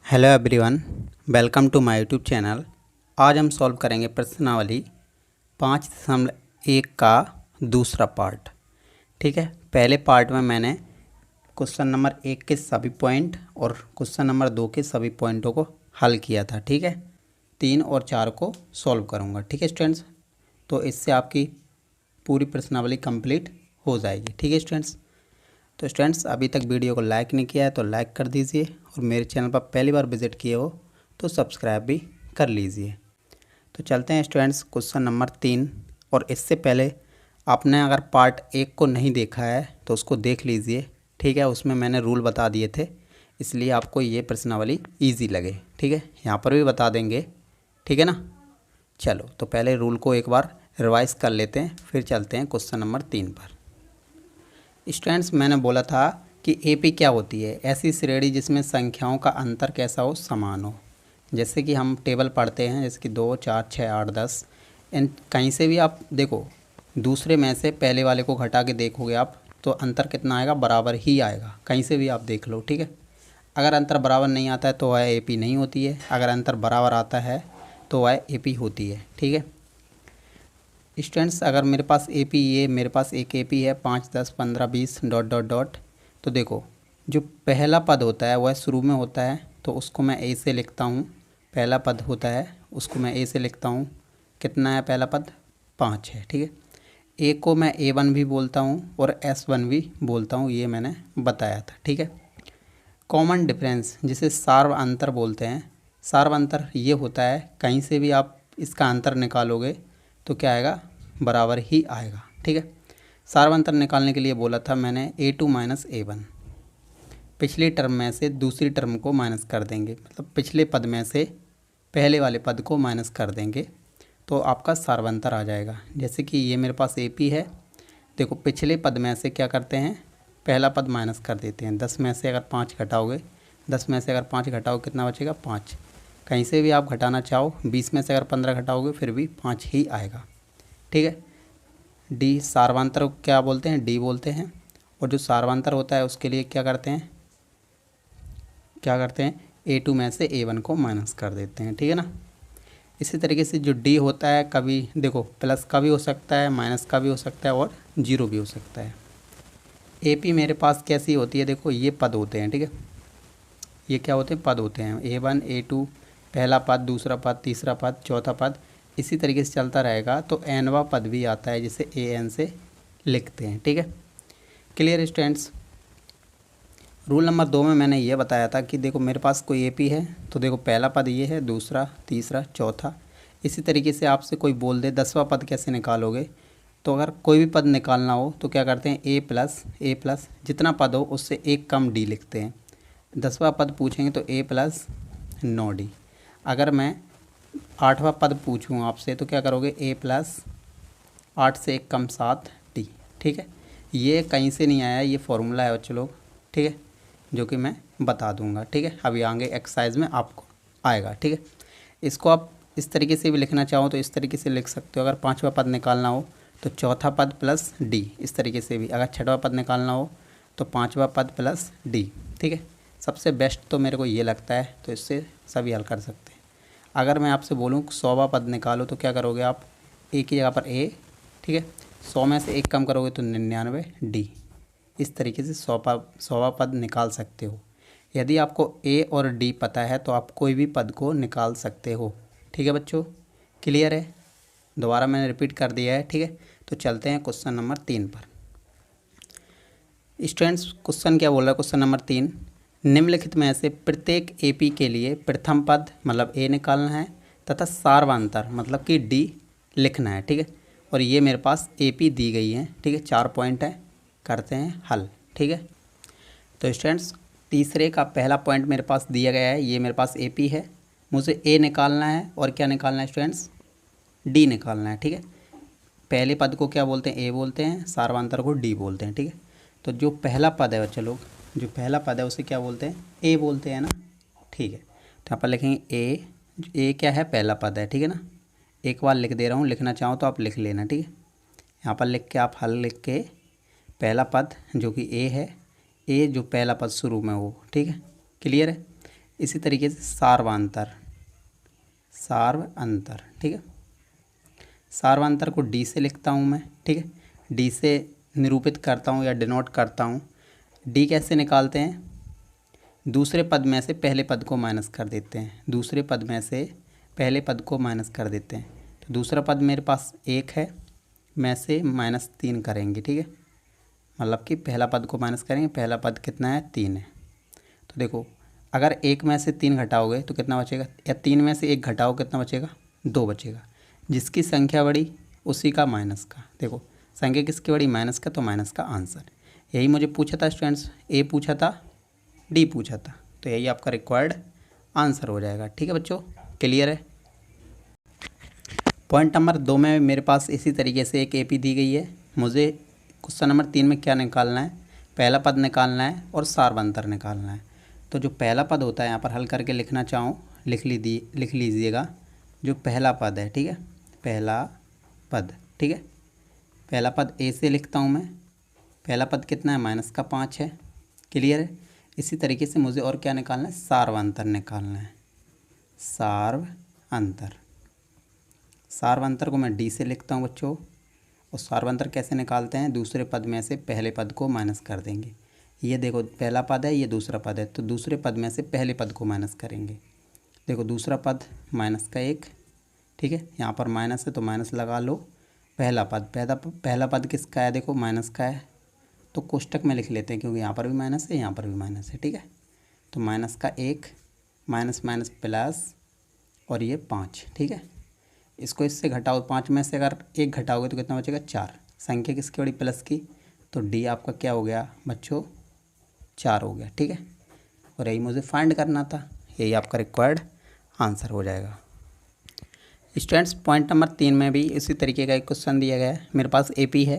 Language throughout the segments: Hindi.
Hello everyone, welcome to my YouTube channel. आज हम सॉल्व करेंगे प्रश्नावली 5.1 का दूसरा पार्ट। ठीक है, पहले पार्ट में मैंने क्वेश्चन नंबर 1 के सभी पॉइंट और क्वेश्चन नंबर 2 के सभी पॉइंटों को हल किया था। ठीक है, 3 और 4 को सॉल्व करूँगा। ठीक है स्टूडेंट्स, तो इससे आपकी पूरी प्रश्नावली कंप्लीट हो जाएगी। ठीक है स्टूडेंट्स, तो स्टूडेंट्स अभी तक वीडियो को लाइक नहीं किया है तो लाइक कर दीजिए, और मेरे चैनल पर पहली बार विजिट किए हो तो सब्सक्राइब भी कर लीजिए। तो चलते हैं स्टूडेंट्स क्वेश्चन नंबर 3। और इससे पहले आपने अगर पार्ट 1 को नहीं देखा है तो उसको देख लीजिए। ठीक है, उसमें मैंने रूल बता दिए थे, इसलिए आपको ये प्रश्नावली ईजी लगे। ठीक है, यहाँ पर भी बता देंगे। ठीक है ना, चलो तो पहले रूल को एक बार रिवाइज कर लेते हैं, फिर चलते हैं क्वेश्चन नंबर 3 पर। स्टूडेंट्स, मैंने बोला था कि एपी क्या होती है? ऐसी श्रेणी जिसमें संख्याओं का अंतर कैसा हो, समान हो। जैसे कि हम टेबल पढ़ते हैं, जैसे कि 2, 4, 6, 8, 10। इन कहीं से भी आप देखो, दूसरे में से पहले वाले को घटा के देखोगे आप तो अंतर कितना आएगा, बराबर ही आएगा। कहीं से भी आप देख लो। ठीक है, अगर अंतर बराबर नहीं आता है तो वह एपी नहीं होती है, अगर अंतर बराबर आता है तो वह एपी होती है। ठीक है स्टूडेंट्स, अगर मेरे पास एपी, ये मेरे पास एक एपी है 5, 10, 15, 20 डॉट डॉट डॉट। तो देखो, जो पहला पद होता है वह शुरू में होता है, तो उसको मैं ए से लिखता हूँ। पहला पद होता है उसको मैं ए से लिखता हूँ। कितना है पहला पद? 5 है। ठीक है, ए को मैं A1 भी बोलता हूँ और S1 भी बोलता हूँ, ये मैंने बताया था। ठीक है, कॉमन डिफरेंस जिसे सार्व अंतर बोलते हैं। सार्व अंतर ये होता है, कहीं से भी आप इसका अंतर निकालोगे तो क्या आएगा, बराबर ही आएगा। ठीक है, सार्व अंतर निकालने के लिए बोला था मैंने A2 माइनस A1। पिछली टर्म में से दूसरी टर्म को माइनस कर देंगे, मतलब पिछले पद में से पहले वाले पद को माइनस कर देंगे तो आपका सार्व अंतर आ जाएगा। जैसे कि ये मेरे पास AP है, देखो पिछले पद में से क्या करते हैं, पहला पद माइनस कर देते हैं। 10 में से अगर 5 घटाओगे, 10 में से अगर 5 घटाओ कितना बचेगा, 5। कहीं से भी आप घटाना चाहो, 20 में से अगर 15 घटाओगे फिर भी 5 ही आएगा। ठीक है, डी सार्वांतर क्या बोलते हैं, डी बोलते हैं। और जो सार्वांतर होता है उसके लिए क्या करते हैं, A2 में से A1 को माइनस कर देते हैं। ठीक है ना, इसी तरीके से जो डी होता है, कभी देखो प्लस का भी हो सकता है, माइनस का भी हो सकता है और जीरो भी हो सकता है। एपी मेरे पास कैसी होती है, देखो ये पद होते हैं। ठीक है, ये क्या होते हैं, पद होते हैं। A1, A2 पहला पद, दूसरा पद, तीसरा पद, चौथा पद, इसी तरीके से चलता रहेगा। तो एनवा पद भी आता है जिसे AN से लिखते हैं। ठीक है, क्लियर स्टूडेंट्स। रूल नंबर 2 में मैंने ये बताया था कि देखो मेरे पास कोई एपी है, तो देखो पहला पद ये है, दूसरा, तीसरा, चौथा। इसी तरीके से आपसे कोई बोल दे 10वां पद कैसे निकालोगे, तो अगर कोई भी पद निकालना हो तो क्या करते हैं, ए प्लस जितना पद हो उससे एक कम डी लिखते हैं। 10वां पद पूछेंगे तो A प्लस 9D। अगर मैं 8वां पद पूछूँ आपसे तो क्या करोगे, A प्लस 8 से एक कम 7D। ठीक है, ये कहीं से नहीं आया, ये फॉर्मूला है बच्चों लोग। ठीक है, जो कि मैं बता दूंगा। ठीक है, अभी आगे एक्सरसाइज में आपको आएगा। ठीक है, इसको आप इस तरीके से भी लिखना चाहो तो इस तरीके से लिख सकते हो। अगर 5वां पद निकालना हो तो चौथा पद प्लस D, इस तरीके से भी। अगर 6वां पद निकालना हो तो 5वां पद प्लस D। ठीक है, सबसे बेस्ट तो मेरे को ये लगता है, तो इससे सभी हल कर सकते हैं। अगर मैं आपसे बोलूँ 100वां पद निकालो तो क्या करोगे आप, ए की जगह पर A। ठीक है, 100 में से एक कम करोगे तो 99D। इस तरीके से 100वां पद निकाल सकते हो। यदि आपको A और D पता है तो आप कोई भी पद को निकाल सकते हो। ठीक है बच्चों, क्लियर है? दोबारा मैंने रिपीट कर दिया है। ठीक है, तो चलते हैं क्वेश्चन नंबर 3 पर। स्टूडेंट्स, क्वेश्चन क्या बोल रहा है, क्वेश्चन नंबर 3, निम्नलिखित में से प्रत्येक एपी के लिए प्रथम पद मतलब A निकालना है तथा सार्वांतर मतलब कि D लिखना है। ठीक है, और ये मेरे पास एपी दी गई है। ठीक है, 4 पॉइंट है, करते हैं हल। ठीक है, तो स्टूडेंट्स तीसरे का पहला पॉइंट मेरे पास दिया गया है, ये मेरे पास एपी है, मुझे A निकालना है और क्या निकालना है स्टूडेंट्स, D निकालना है। ठीक है, पहले पद को क्या बोलते हैं, A बोलते हैं, सार्वांतर को D बोलते हैं। ठीक है, तो जो पहला पद है बच्चे लोग, जो पहला पद है उसे क्या बोलते हैं, A बोलते हैं ना। ठीक है, तो यहाँ पर लिखेंगे A क्या है, पहला पद है। ठीक है ना, एक बार लिख दे रहा हूँ, लिखना चाहो तो आप लिख लेना। ठीक है, यहाँ पर लिख के आप हल लिख के पहला पद जो कि A है, A जो पहला पद शुरू में हो। ठीक है, क्लियर है? इसी तरीके से सार्वांतर, सार्वांतर, ठीक है। सार्वांतर को डी से लिखता हूँ मैं, ठीक है। डी से निरूपित करता हूँ या डिनोट करता हूँ। डी कैसे निकालते हैं? दूसरे पद में से पहले पद को माइनस कर देते हैं, दूसरे पद में से पहले पद को माइनस कर देते हैं। तो दूसरा पद मेरे पास 1 है, में से -3 करेंगे, ठीक है। मतलब कि पहला पद को माइनस करेंगे, पहला पद कितना है? 3 है। तो देखो, अगर 1 में से 3 घटाओगे तो कितना बचेगा, या 3 में से 1 घटाओ कितना बचेगा? 2 बचेगा। जिसकी संख्या बढ़ी उसी का माइनस का। देखो, संख्या किसकी बढ़ी? माइनस का, तो माइनस का आंसर। यही मुझे पूछा था स्टूडेंट्स, ए पूछा था, डी पूछा था, तो यही आपका रिक्वायर्ड आंसर हो जाएगा, ठीक है बच्चों। क्लियर है? पॉइंट नंबर 2 में मेरे पास इसी तरीके से एक एपी दी गई है। मुझे क्वेश्चन नंबर 3 में क्या निकालना है? पहला पद निकालना है और सार्वंतर निकालना है। तो जो पहला पद होता है, यहाँ पर हल करके लिखना चाहूँ लिख लीजिएगा। जो पहला पद है, ठीक है, पहला पद, ठीक है। पहला पद ए से लिखता हूँ मैं। पहला पद कितना है? -5 है। क्लियर है? इसी तरीके से मुझे और क्या निकालना है? सार्वंतर निकालना है, सार्वंतर। सार्वंतर को मैं डी से लिखता हूँ बच्चों। और सार्वंतर कैसे निकालते हैं? दूसरे पद में से पहले पद को माइनस कर देंगे। ये देखो, पहला पद है, ये दूसरा पद है, तो दूसरे पद में से पहले पद को माइनस करेंगे। देखो, दूसरा पद -1, ठीक है। यहाँ पर माइनस है तो माइनस लगा लो। पहला पद किसका है? देखो, माइनस का है, तो कोष्टक में लिख लेते हैं, क्योंकि यहाँ पर भी माइनस है, यहाँ पर भी माइनस है, ठीक है। तो -1, माइनस माइनस प्लस, और ये 5, ठीक है। इसको इससे घटाओ, 5 में से अगर 1 घटाओगे तो कितना बचेगा? 4। संख्या किसकी बड़ी? प्लस की, तो डी आपका क्या हो गया बच्चों? 4 हो गया, ठीक है। और यही मुझे फाइंड करना था, यही आपका रिक्वायर्ड आंसर हो जाएगा। स्टूडेंट्स, पॉइंट नंबर 3 में भी इसी तरीके का एक क्वेश्चन दिया गया है। मेरे पास एपी है,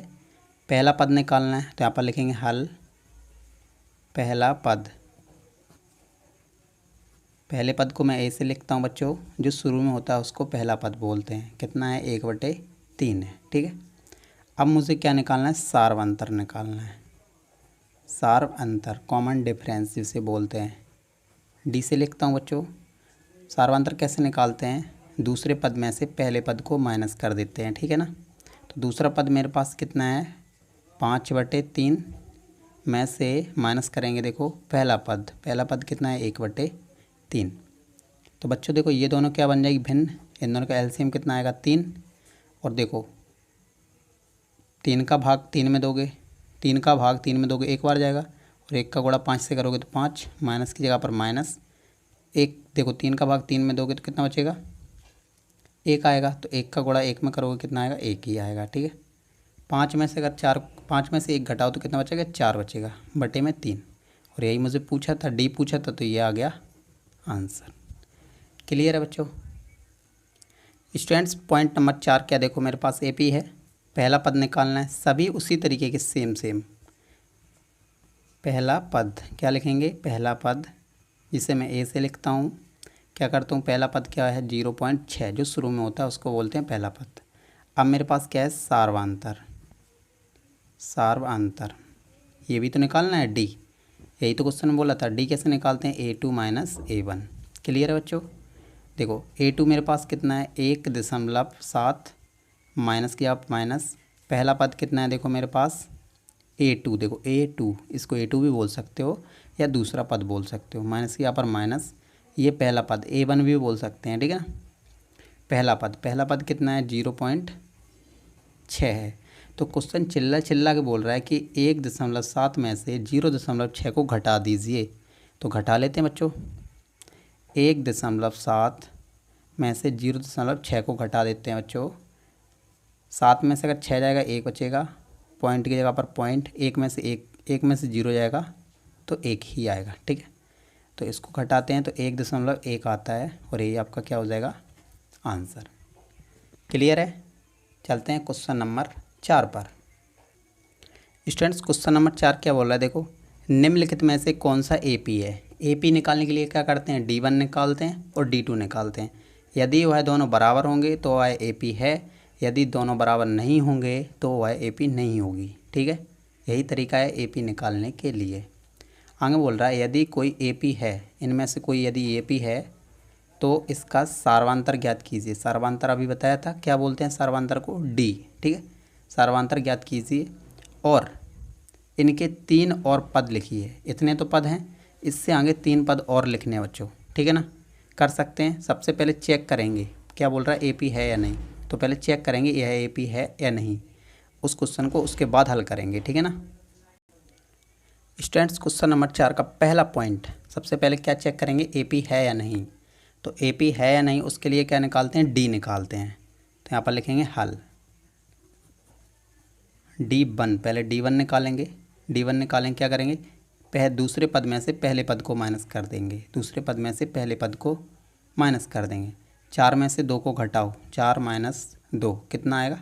पहला पद निकालना है, तो यहाँ पर लिखेंगे हल पहला पद। पहले पद को मैं ए से लिखता हूँ बच्चों, जो शुरू में होता है उसको पहला पद बोलते हैं। कितना है? 1/3 है, ठीक है। अब मुझे क्या निकालना है? सार्वंतर निकालना है, सार्वंतर, कॉमन डिफरेंस जिसे बोलते हैं। डी से लिखता हूँ बच्चों। सार्वंतर कैसे निकालते हैं? दूसरे पद में से पहले पद को माइनस कर देते हैं, ठीक है ना। तो दूसरा पद मेरे पास कितना है? 5/3 में से माइनस करेंगे। देखो, पहला पद कितना है? 1/3। तो बच्चों देखो, ये दोनों क्या बन जाएगी? भिन्न। इन दोनों का एलसीएम कितना आएगा? 3। और देखो, 3 का भाग 3 में दोगे, 3 का भाग 3 में दोगे, एक बार जाएगा, और 1 का गुणा 5 से करोगे तो 5, माइनस की जगह पर -1। देखो, 3 का भाग 3 में दोगे तो कितना बचेगा? 1 आएगा। तो 1 का गुणा 1 में करोगे कितना आएगा? 1 ही आएगा, ठीक है। 5 में से अगर 5 में से 1 घटाओ तो कितना बचेगा? 4 बचेगा, बटे में 3। और यही मुझे पूछा था, डी पूछा था, तो ये आ गया आंसर। क्लियर है बच्चों? स्टूडेंट्स, पॉइंट नंबर 4 क्या? देखो, मेरे पास एपी है, पहला पद निकालना है, सभी उसी तरीके के सेम। पहला पद क्या लिखेंगे? पहला पद, जिसे मैं ए से लिखता हूँ। क्या करता हूँ? पहला पद क्या है? 0.6, जो शुरू में होता है उसको बोलते हैं पहला पद। अब मेरे पास क्या है? सार्वंतर, ये भी तो निकालना है, डी। यही तो क्वेश्चन में बोला था, डी कैसे निकालते हैं? A2 - A1। क्लियर है बच्चों? देखो, A2 मेरे पास कितना है? 1.7, माइनस किया आप माइनस। पहला पद कितना है? देखो मेरे पास A2, देखो A2, इसको A2 भी बोल सकते हो या दूसरा पद बोल सकते हो। माइनस किया पर माइनस, ये पहला पद A1 भी बोल सकते हैं, ठीक है ना। पहला पद कितना है? 0.6 है। तो क्वेश्चन चिल्ला के बोल रहा है कि 1.7 में से 0.6 को घटा दीजिए। तो घटा लेते हैं बच्चों, 1.7 में से 0.6 को घटा देते हैं बच्चों। 7 में से अगर 6 जाएगा 1 बचेगा, पॉइंट की जगह पर पॉइंट, 1 में से 0 जाएगा तो 1 ही आएगा, ठीक है। तो इसको घटाते हैं तो 1.1 आता है, और ये आपका क्या हो जाएगा? आंसर। क्लियर है? चलते हैं क्वेश्चन नंबर 4 पर। स्टूडेंट्स, क्वेश्चन नंबर 4 क्या बोल रहा है? देखो, निम्नलिखित में से कौन सा एपी है? एपी निकालने के लिए क्या करते हैं? D1 निकालते हैं और D2 निकालते हैं। यदि वह दोनों बराबर होंगे तो वह एपी है, यदि दोनों बराबर नहीं होंगे तो वह एपी नहीं होगी, ठीक है। यही तरीका है एपी निकालने के लिए। आगे बोल रहा है यदि कोई AP है, इनमें से कोई यदि AP है तो इसका सार्वांतर ज्ञात कीजिए। सार्वांतर अभी बताया था, क्या बोलते हैं सार्वांतर को? D। ठीक है, सार्वांतर ज्ञात कीजिए और इनके 3 और पद लिखिए। इतने तो पद हैं, इससे आगे 3 पद और लिखने हैं बच्चों। ठीक है ना, कर सकते हैं। सबसे पहले चेक करेंगे क्या बोल रहा है AP है या नहीं, तो पहले चेक करेंगे यह AP है या नहीं उस क्वेश्चन को, उसके बाद हल करेंगे। ठीक है ना। स्टूडेंट्स क्वेश्चन नंबर 4 का पहला पॉइंट, सबसे पहले क्या चेक करेंगे? AP है या नहीं। तो AP है या नहीं उसके लिए क्या निकालते हैं? D निकालते हैं। तो यहाँ पर लिखेंगे हल D1। पहले D1 निकालेंगे। D1 निकालेंगे, क्या करेंगे? दूसरे पद में से पहले पद को माइनस कर देंगे। दूसरे पद में से पहले पद को माइनस कर देंगे। 4 में से 2 को घटाओ, 4 - 2 कितना आएगा?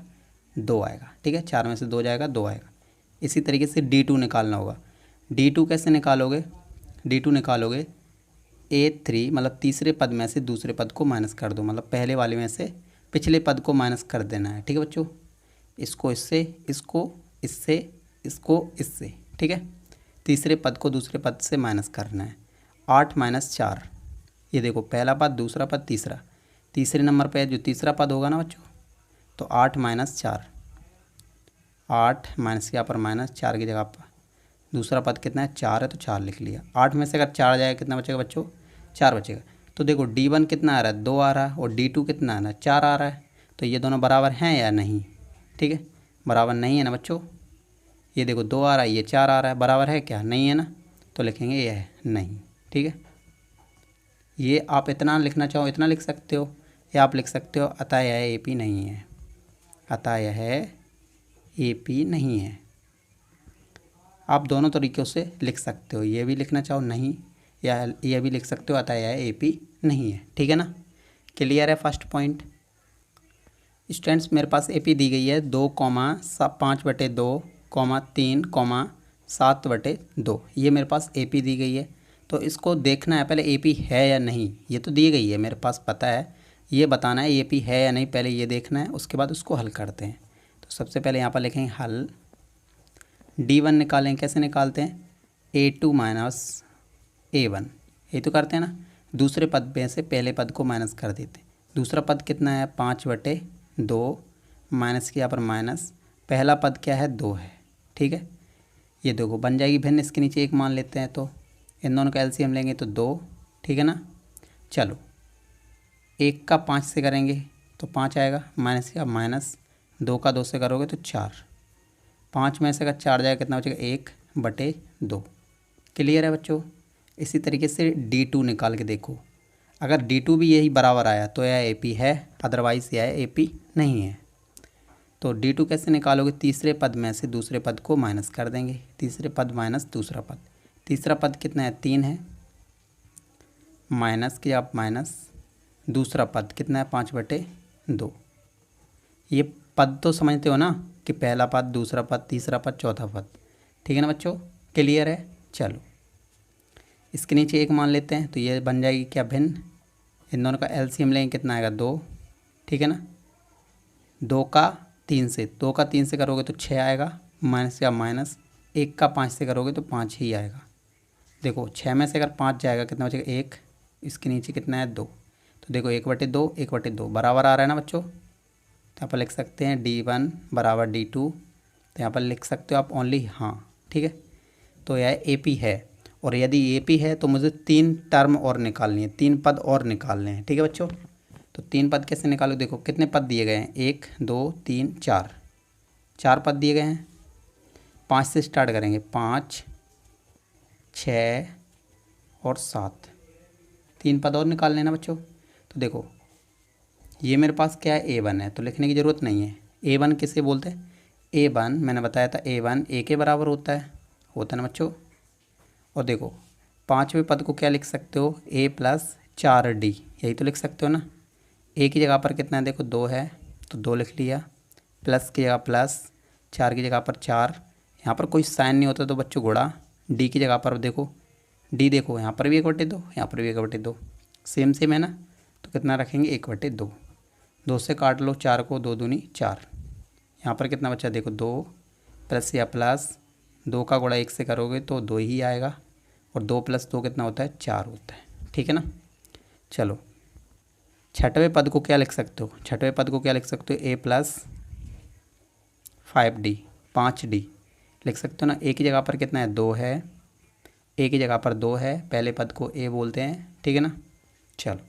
2 आएगा। ठीक है, 4 में से 2 जाएगा, 2 आएगा। इसी तरीके से D2 निकालना होगा। D2 कैसे निकालोगे? D2 निकालोगे A3, मतलब तीसरे पद में से दूसरे पद को माइनस कर दो, मतलब पहले वाले में से पिछले पद को माइनस कर देना है। ठीक है बच्चों, इसको इससे, इसको इससे, इसको इससे। ठीक है, तीसरे पद को दूसरे पद से माइनस करना है। 8 - 4, ये देखो पहला पद, दूसरा पद, तीसरा। तीसरे नंबर पे जो तीसरा पद होगा ना बच्चों, तो 8 - 4, 8 माइनस यहाँ पर -4 की जगह पर दूसरा पद कितना है? 4 है, तो 4 लिख लिया। 8 में से अगर 4 जाएगा कितना बचेगा बच्चों? 4 बचेगा। तो देखो D1 कितना आ रहा है? 2 आ रहा है, और D2 कितना आ रहा है? 4 आ रहा है। तो ये दोनों बराबर हैं या नहीं? ठीक है, बराबर नहीं है ना बच्चों। ये देखो 2 आ रहा है, ये 4 आ रहा है, बराबर है क्या? नहीं है ना, तो लिखेंगे यह नहीं। ठीक है, ये आप इतना लिखना चाहो इतना लिख सकते हो, या आप लिख सकते हो अतः यह AP नहीं है। अतः यह AP नहीं है। आप दोनों तरीक़ों से लिख सकते हो, ये भी लिखना चाहो नहीं, या ये भी लिख सकते हो अतः यह AP नहीं है। ठीक है ना, क्लियर है फर्स्ट पॉइंट। स्टूडेंट्स मेरे पास AP दी गई है 2,5/2, 3, 7/2, ये मेरे पास AP दी गई है। तो इसको देखना है पहले AP है या नहीं। ये तो दी गई है मेरे पास, पता है, ये बताना है AP है या नहीं, पहले ये देखना है, उसके बाद उसको हल करते हैं। तो सबसे पहले यहाँ पर लिखेंगे हल D1 निकालेंगे। कैसे निकालते हैं? A2 - A1, यही तो करते हैं ना। दूसरे पद में से पहले पद को माइनस कर देते हैं। दूसरा पद कितना है? 5/2, माइनस के यहाँ पर माइनस, पहला पद क्या है? 2 है। ठीक है, ये देखो बन जाएगी भिन्न, इसके नीचे 1 मान लेते हैं, तो इन दोनों का LCM लेंगे तो 2। ठीक है ना, चलो 1 का 5 से करेंगे तो 5 आएगा, माइनस का माइनस, 2 का 2 से करोगे तो 4। 5 में से अगर 4 जाएगा कितना बचेगा? 1/2। क्लियर है बच्चों। इसी तरीके से D2 निकाल के देखो, अगर D2 भी यही बराबर आया तो यह AP है, अदरवाइज़ यह AP नहीं है। तो D2 कैसे निकालोगे? तीसरे पद में से दूसरे पद को माइनस कर देंगे। तीसरे पद माइनस दूसरा पद, तीसरा पद कितना है? 3 है, माइनस के आप माइनस, दूसरा पद कितना है? 5/2। ये पद तो समझते हो ना कि पहला पद, दूसरा पद, तीसरा पद, चौथा पद। ठीक है ना बच्चों, क्लियर है। चलो इसके नीचे 1 मान लेते हैं, तो ये बन जाएगी क्या? भिन्न। इन दोनों का LCM लेंगे, कितना आएगा? 2। ठीक है ना, 2 का 3 से, 2 का 3 से करोगे तो 6 आएगा, माइनस या माइनस, 1 का 5 से करोगे तो 5 ही आएगा। देखो 6 में से अगर 5 जाएगा कितना बचेगा? 1। इसके नीचे कितना है? 2। तो देखो 1/2, 1/2 बराबर आ रहा है ना बच्चों। तो यहाँ पर लिख सकते हैं D1 = D2, तो यहाँ पर लिख सकते हो आप ओनली हाँ। ठीक है, तो यह AP है, और यदि AP है तो मुझे 3 टर्म और निकालनी है, 3 पद और निकालने हैं। ठीक है बच्चों, तो 3 पद कैसे निकालो? देखो कितने पद दिए गए हैं? 1, 2, 3, 4, 4 पद दिए गए हैं। 5 से स्टार्ट करेंगे, 5, 6 और 7, 3 पद और निकालने ना बच्चों। तो देखो ये मेरे पास क्या है? A1 है, तो लिखने की ज़रूरत नहीं है। A1 किसे बोलते हैं? A1 मैंने बताया था, A1 A के बराबर होता है ना बच्चों। और देखो 5वें पद को क्या लिख सकते हो? A + 4D, यही तो लिख सकते हो ना। A की जगह पर कितना है? देखो 2 है, तो 2 लिख लिया, प्लस की जगह प्लस, 4 की जगह पर 4, यहाँ पर कोई साइन नहीं होता तो बच्चों गुणा। D की जगह पर देखो, D देखो यहाँ पर भी 1/2, यहाँ पर भी 1/2, सेम सेम है ना। तो कितना रखेंगे? 1/2। 2 से काट लो 4 को, 2 दूनी 4। यहाँ पर कितना बचा? देखो 2, प्लस या प्लस, 2 का गुणा 1 से करोगे तो 2 ही आएगा, और 2 + 2 कितना होता है, 4 होता है, ठीक है ना। चलो छठवें पद को क्या लिख सकते हो, छठवें पद को क्या लिख सकते हो, a + 5d 5d लिख सकते हो ना। a की जगह पर कितना है, 2 है, a की जगह पर 2 है, पहले पद को a बोलते हैं, ठीक है ना। चलो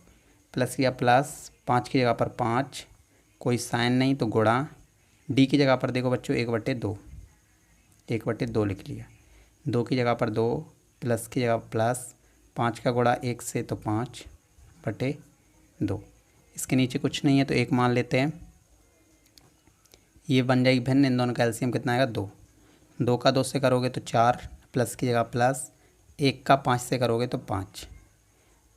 प्लस किया, प्लस 5 की जगह पर 5, कोई साइन नहीं तो गुणा, d की जगह पर देखो बच्चों 1/2, 1/2 लिख लिया, 2 की जगह पर 2, प्लस की जगह प्लस, 5 का गुणा 1 से तो 5/2, इसके नीचे कुछ नहीं है तो 1 मान लेते हैं, ये बन जाएगी भिन्न, इन दोनों का एलसीएम कितना आएगा, 2, 2 का 2 से करोगे तो 4, प्लस की जगह प्लस, 1 का 5 से करोगे तो 5,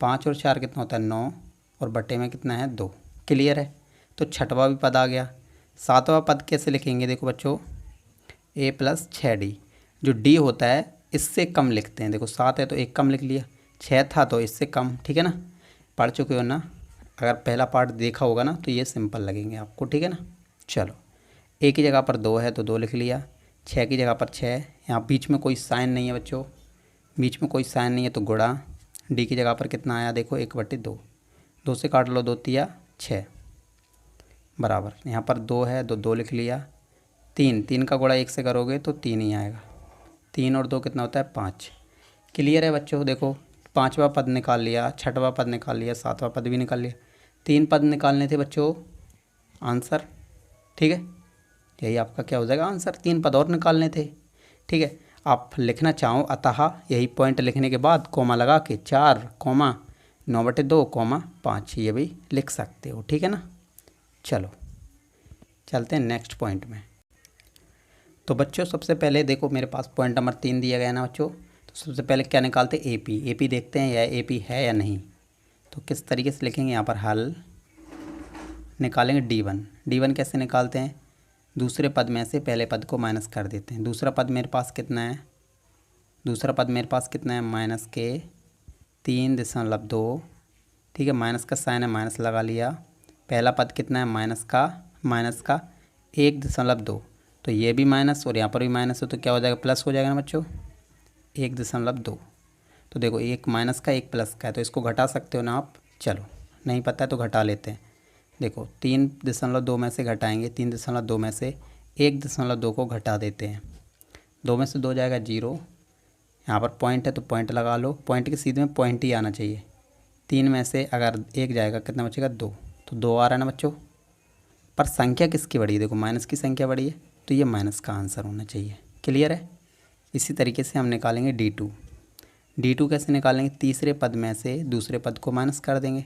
5 और 4 कितना होता है, 9, और बटे में कितना है, 2। क्लियर है। तो छठवां भी पद आ गया। सातवां पद कैसे लिखेंगे, देखो बच्चों a + 6d, जो d होता है इससे कम लिखते हैं, देखो 7 है तो 1 कम लिख लिया, 6 था तो इससे कम, ठीक है ना। पढ़ चुके हो ना, अगर पहला पार्ट देखा होगा ना तो ये सिंपल लगेंगे आपको, ठीक है ना। चलो a की जगह पर 2 है तो 2 लिख लिया, 6 की जगह पर 6, यहाँ बीच में कोई साइन नहीं है बच्चों, बीच में कोई साइन नहीं है तो गुणा, d की जगह पर कितना आया, देखो 1/2, 2 से काट लो, 2 तिया 6 बराबर, यहाँ पर 2 है तो 2 लिख लिया, 3, 3 का गुणा 1 से करोगे तो 3 ही आएगा, 3 और 2 कितना होता है, 5। क्लियर है बच्चों। देखो पांचवा पद निकाल लिया, छठवां पद निकाल लिया, सातवां पद भी निकाल लिया, 3 पद निकालने थे बच्चों आंसर, ठीक है, यही आपका क्या हो जाएगा आंसर, 3 पद और निकालने थे, ठीक है। आप लिखना चाहो अतः यही पॉइंट लिखने के बाद कोमा लगा के 4, 9/2, 5 ये भी लिख सकते हो, ठीक है ना। चलो चलते हैं नेक्स्ट पॉइंट में। तो बच्चों सबसे पहले देखो मेरे पास पॉइंट नंबर 3 दिया गया ना बच्चों, तो सबसे पहले क्या निकालते हैं, AP देखते हैं या AP है या नहीं। तो किस तरीके से लिखेंगे, यहाँ पर हल निकालेंगे, D1 कैसे निकालते हैं, दूसरे पद में से पहले पद को माइनस कर देते हैं। दूसरा पद मेरे पास कितना है, दूसरा पद मेरे पास कितना है, -3.2, ठीक है, माइनस का साइन है, माइनस लगा लिया। पहला पद कितना है, माइनस का 1.2, तो ये भी माइनस और यहाँ पर भी माइनस है तो क्या हो जाएगा, प्लस हो जाएगा ना बच्चों, 1.2। तो देखो एक माइनस का एक प्लस का है तो इसको घटा सकते हो ना आप, चलो नहीं पता है तो घटा लेते हैं। देखो 3.2 में से घटाएंगे, 3.2 में से 1.2 को घटा देते हैं, 2 में से 2 जाएगा 0, यहाँ पर पॉइंट है तो पॉइंट लगा लो, पॉइंट के सीधे में पॉइंट ही आना चाहिए। 3 में से अगर 1 जाएगा कितना बचेगा, 2, तो 2 आ रहा है ना बच्चों। पर संख्या किसकी बड़ी है, देखो माइनस की संख्या बड़ी है तो ये माइनस का आंसर होना चाहिए। क्लियर है। इसी तरीके से हम निकालेंगे D2 कैसे निकालेंगे, तीसरे पद में से दूसरे पद को माइनस कर देंगे।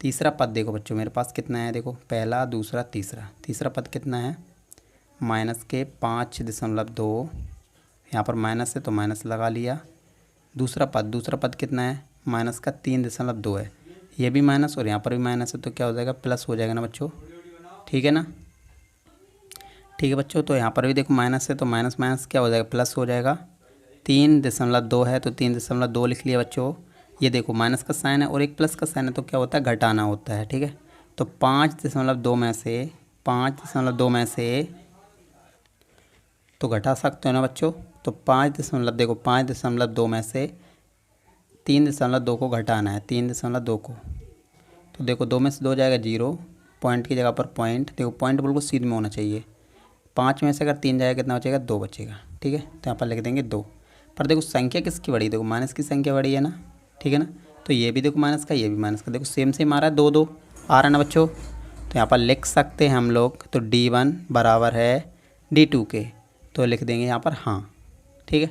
तीसरा पद देखो बच्चों मेरे पास कितना है, देखो पहला दूसरा तीसरा पद कितना है, -5.2, यहाँ पर माइनस है तो माइनस लगा लिया। दूसरा पद कितना है, -3.2 है, ये भी माइनस और यहाँ पर भी माइनस है तो क्या हो जाएगा, प्लस हो जाएगा ना बच्चों, ठीक है ना। ठीक है बच्चों, तो यहाँ पर भी देखो माइनस है तो माइनस माइनस क्या हो जाएगा, प्लस हो जाएगा। 3.2 है तो 3.2 लिख लिया बच्चों। ये देखो माइनस का साइन है और एक प्लस का साइन है तो क्या होता है, घटाना होता है, ठीक है। तो 5.2 में से तो घटा सकते हो ना बच्चों, तो 5.2 में से 3.2 को घटाना है, 3.2 को, तो देखो 2 में से 2 जाएगा 0, पॉइंट की जगह पर पॉइंट, देखो पॉइंट बिल्कुल सीध में होना चाहिए। 5 में से अगर 3 जाएगा कितना बचेगा, 2 बचेगा, ठीक है। तो यहाँ पर लिख देंगे 2। पर देखो संख्या किसकी बड़ी है, देखो माइनस की संख्या बड़ी है ना, ठीक है ना। तो ये भी देखो माइनस का, ये भी माइनस का, देखो सेम आ रहा है, 2 आ रहा है ना बच्चों। तो यहाँ पर लिख सकते हैं हम लोग, तो D1 बराबर है D2 के, तो लिख देंगे यहाँ पर हाँ, ठीक है,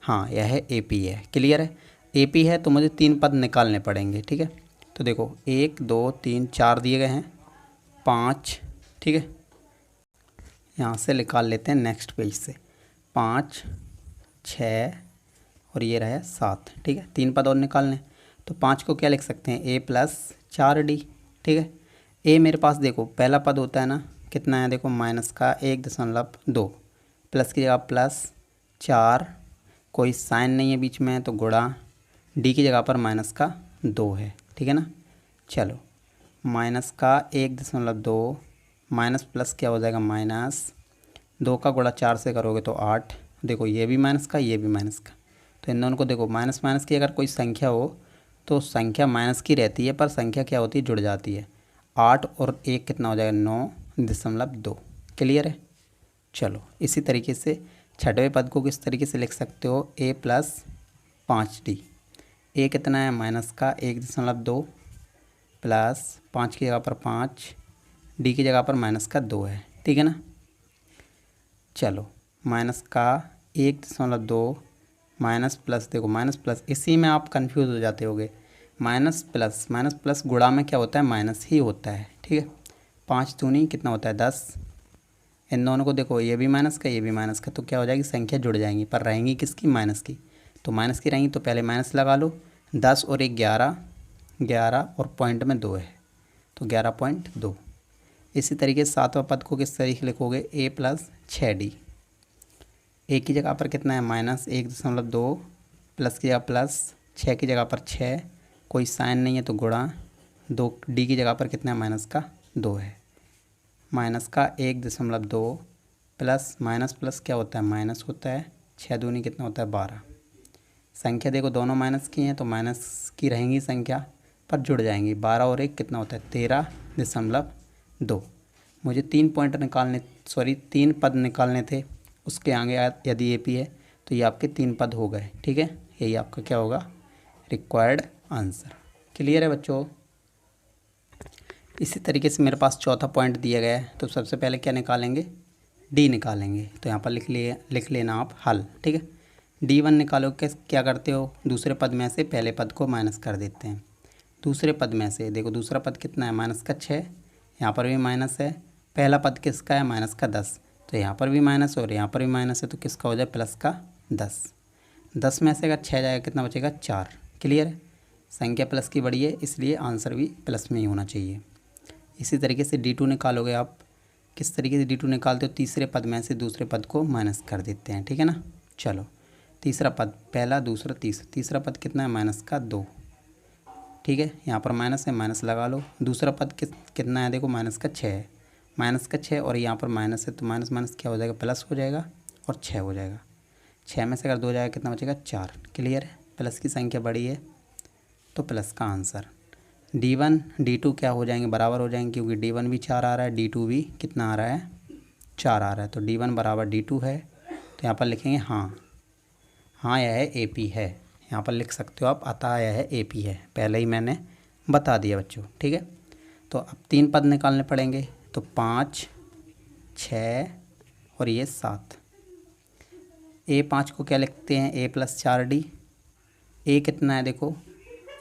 हाँ यह है AP है। क्लियर है। AP है तो मुझे 3 पद निकालने पड़ेंगे, ठीक है। तो देखो 1 2 3 4 दिए गए हैं, 5, ठीक है। यहाँ से निकाल लेते हैं नेक्स्ट पेज से, 5 6 और ये रहा 7, ठीक है। 3 पद और निकालने, तो 5 को क्या लिख सकते हैं, A + 4D, ठीक है। A मेरे पास देखो पहला पद होता है ना, कितना है देखो -1.2, प्लस की जगह +4, कोई साइन नहीं है बीच में तो गुणा, D की जगह पर -2 है, ठीक है ना। चलो -1.2 माइनस प्लस क्या हो जाएगा, -2 का गुणा 4 से करोगे तो 8, देखो ये भी माइनस का ये भी माइनस का, तो इन दोनों को देखो, माइनस माइनस की अगर कोई संख्या हो तो संख्या माइनस की रहती है, पर संख्या क्या होती है, जुड़ जाती है। 8 और 1 कितना हो जाएगा, 9.2। क्लियर है। चलो इसी तरीके से छठवें पद को किस तरीके से लिख सकते हो, a+5d। ए कितना है, माइनस का 1.2 प्लस 5 की जगह पर 5, डी की जगह पर माइनस का 2 है, ठीक है ना। चलो माइनस का 1.2 माइनस प्लस, देखो माइनस प्लस, इसी में आप कंफ्यूज हो जाते होगे। माइनस प्लस गुणा में क्या होता है, माइनस ही होता है, ठीक है। 5 दूनी कितना होता है, 10। इन दोनों को देखो, ये भी माइनस का ये भी माइनस का, तो क्या हो जाएगी, संख्या जुड़ जाएंगी, पर रहेंगी किसकी, माइनस की। तो माइनस की रहेंगी तो पहले माइनस लगा लो। 10 और 1 11, 11 और पॉइंट में 2 है तो 11.2। इसी तरीके से सातवां पद को किस तरीके लिखोगे, a+6d। ए की जगह पर कितना है, -1.2 प्लस की जगह प्लस, 6 की जगह पर 6, कोई साइन नहीं है तो गुणा, 2 डी की जगह पर कितना है, माइनस का 2 है। माइनस का 1.2 प्लस माइनस प्लस क्या होता है, माइनस होता है। 6 दूनी कितना होता है, 12। संख्या देखो दोनों माइनस की हैं तो माइनस की रहेंगी संख्या, पर जुड़ जाएंगी। 12 और 1 कितना होता है, 13.2। मुझे 3 पद निकालने थे, उसके आगे यदि AP है तो ये आपके 3 पद हो गए, ठीक है। यही आपका क्या होगा, रिक्वायर्ड आंसर। क्लियर है बच्चों। इसी तरीके से मेरे पास चौथा पॉइंट दिया गया है, तो सबसे पहले क्या निकालेंगे, D निकालेंगे। तो यहाँ पर लिख लेना आप हल, ठीक है। D1 निकालो, क्या करते हो, दूसरे पद में से पहले पद को माइनस कर देते हैं। दूसरे पद में से देखो, दूसरा पद कितना है, माइनस का 6, यहाँ पर भी माइनस है। पहला पद किसका है, माइनस का 10, तो यहाँ पर भी माइनस और यहाँ पर भी माइनस है, तो किसका हो जाए, प्लस का 10। 10 में से अगर 6 जाएगा कितना बचेगा, 4। क्लियर है। संख्या प्लस की बड़ी है, इसलिए आंसर भी प्लस में ही होना चाहिए। इसी तरीके से D2 निकालोगे आप। किस तरीके से D2 निकालते हो, तीसरे पद में से दूसरे पद को माइनस कर देते हैं, ठीक है ना। चलो तीसरा पद, पहला दूसरा तीसरा पद कितना है, माइनस का 2, ठीक है। यहाँ पर माइनस है, माइनस लगा लो। दूसरा पद कितना है, देखो माइनस का 6 है, माइनस का 6 और यहाँ पर माइनस है, तो माइनस माइनस क्या हो जाएगा, प्लस हो जाएगा और 6 हो जाएगा। 6 में से अगर 2 जाएगा कितना बचेगा, 4। क्लियर है। प्लस की संख्या बड़ी है तो प्लस का आंसर। D1 D2 क्या हो जाएंगे, बराबर हो जाएंगे, क्योंकि D1 भी 4 आ रहा है, D2 भी कितना आ रहा है, 4 आ रहा है। तो D1 बराबर D2 है, तो यहाँ पर लिखेंगे हाँ यह AP है। यहाँ पर लिख सकते हो आप, अतः यह AP है। पहले ही मैंने बता दिया बच्चों, ठीक है। तो अब 3 पद निकालने पड़ेंगे, तो 5, 6 और ये 7। A5 को क्या लिखते हैं, A+4D। A कितना है, देखो